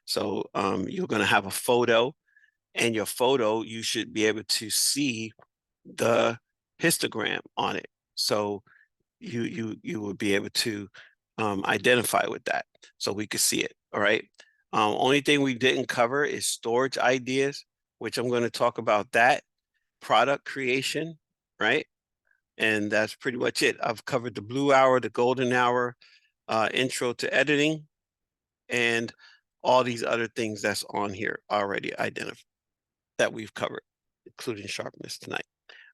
So you're going to have a photo, and your photo, you should be able to see the histogram on it. So you would be able to identify with that, so we could see it. All right. Only thing we didn't cover is storage ideas, which I'm going to talk about that. Product creation, right? And that's pretty much it. I've covered the blue hour, the golden hour, intro to editing, and all these other things that's on here already identified that we've covered, including sharpness tonight.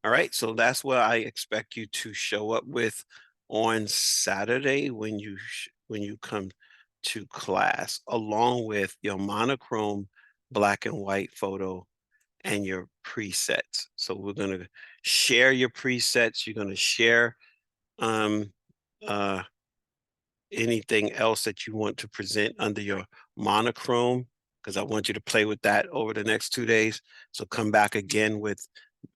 All right, so that's what I expect you to show up with on Saturday when you come to class, along with your monochrome black and white photo and your presets. So we're going to share your presets. You're going to share uh, anything else that you want to present under your monochrome, because I want you to play with that over the next 2 days. So come back again with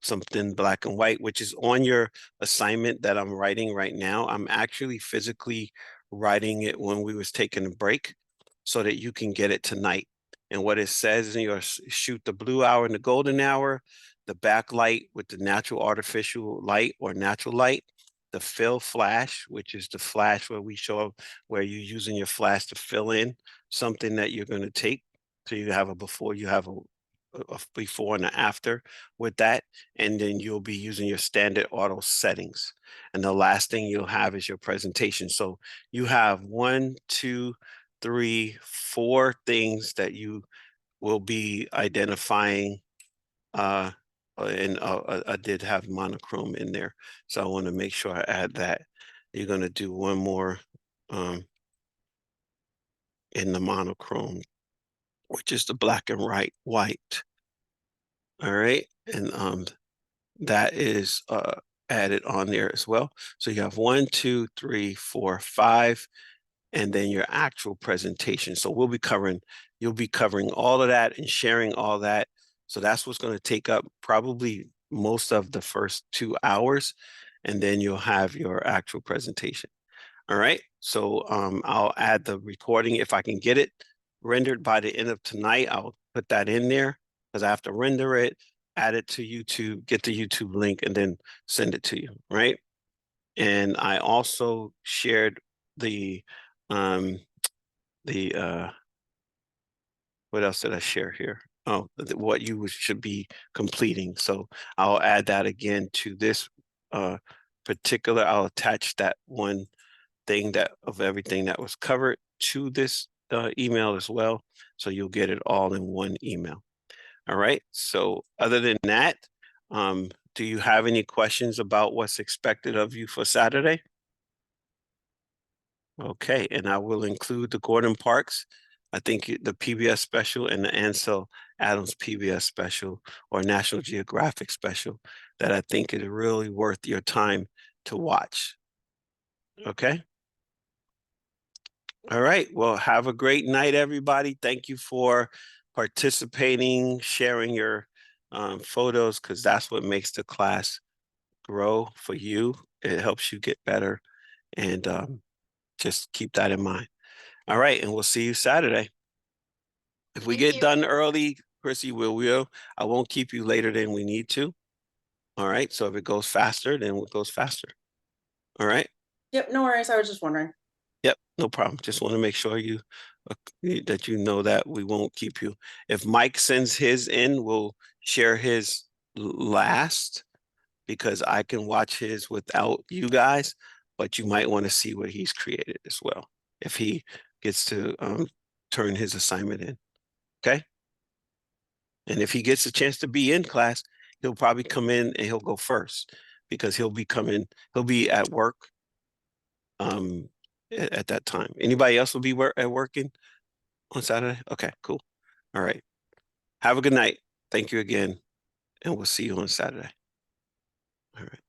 something black and white, which is on your assignment that I'm writing right now. I'm actually physically writing it when we was taking a break so that you can get it tonight. And what it says in your shoot the blue hour and the golden hour, the backlight with the natural artificial light or natural light, the fill flash, which is the flash where we show up where you're using your flash to fill in something that you're going to take. So you have a before, you have a before and an after with that, and then you'll be using your standard auto settings. And the last thing you'll have is your presentation. So you have 1, 2, 3, 4 things that you will be identifying. And I did have monochrome in there, so I want to make sure I add that. You're going to do one more in the monochrome, which is the black and white. All right, and that is added on there as well. So you have 1, 2, 3, 4, 5, and then your actual presentation. So you'll be covering all of that and sharing all that. So that's what's going to take up probably most of the first 2 hours, and then you'll have your actual presentation. All right, so I'll add the recording if I can get it rendered by the end of tonight. I'll put that in there because I have to render it, add it to YouTube, get the YouTube link, and then send it to you, right? And I also shared the what else did I share here? Oh, what you should be completing. So I'll add that again to this particular. I'll attach that one thing that of everything that was covered to this email as well. So you'll get it all in one email. All right. So other than that, do you have any questions about what's expected of you for Saturday? Okay, and I will include the Gordon Parks, I think the PBS special and the Ansel Adams PBS special or National Geographic special that I think is really worth your time to watch. Okay. All right. Well, have a great night, everybody. Thank you for participating, sharing your photos, because that's what makes the class grow for you. It helps you get better, and just keep that in mind. All right, and we'll see you Saturday. If we get done early, Chrissy, will. I won't keep you later than we need to. All right, so if it goes faster, then it goes faster. All right? Yep, no worries. I was just wondering. Yep, no problem. Just want to make sure that you know that we won't keep you. If Mike sends his in, we'll share his last because I can watch his without you guys, but you might want to see what he's created as well if he gets to turn his assignment in. Okay? And if he gets a chance to be in class, he'll probably come in and he'll go first because he'll be at work at that time. Anybody else will be working on Saturday? Okay, cool. All right. Have a good night. Thank you again. And we'll see you on Saturday. All right.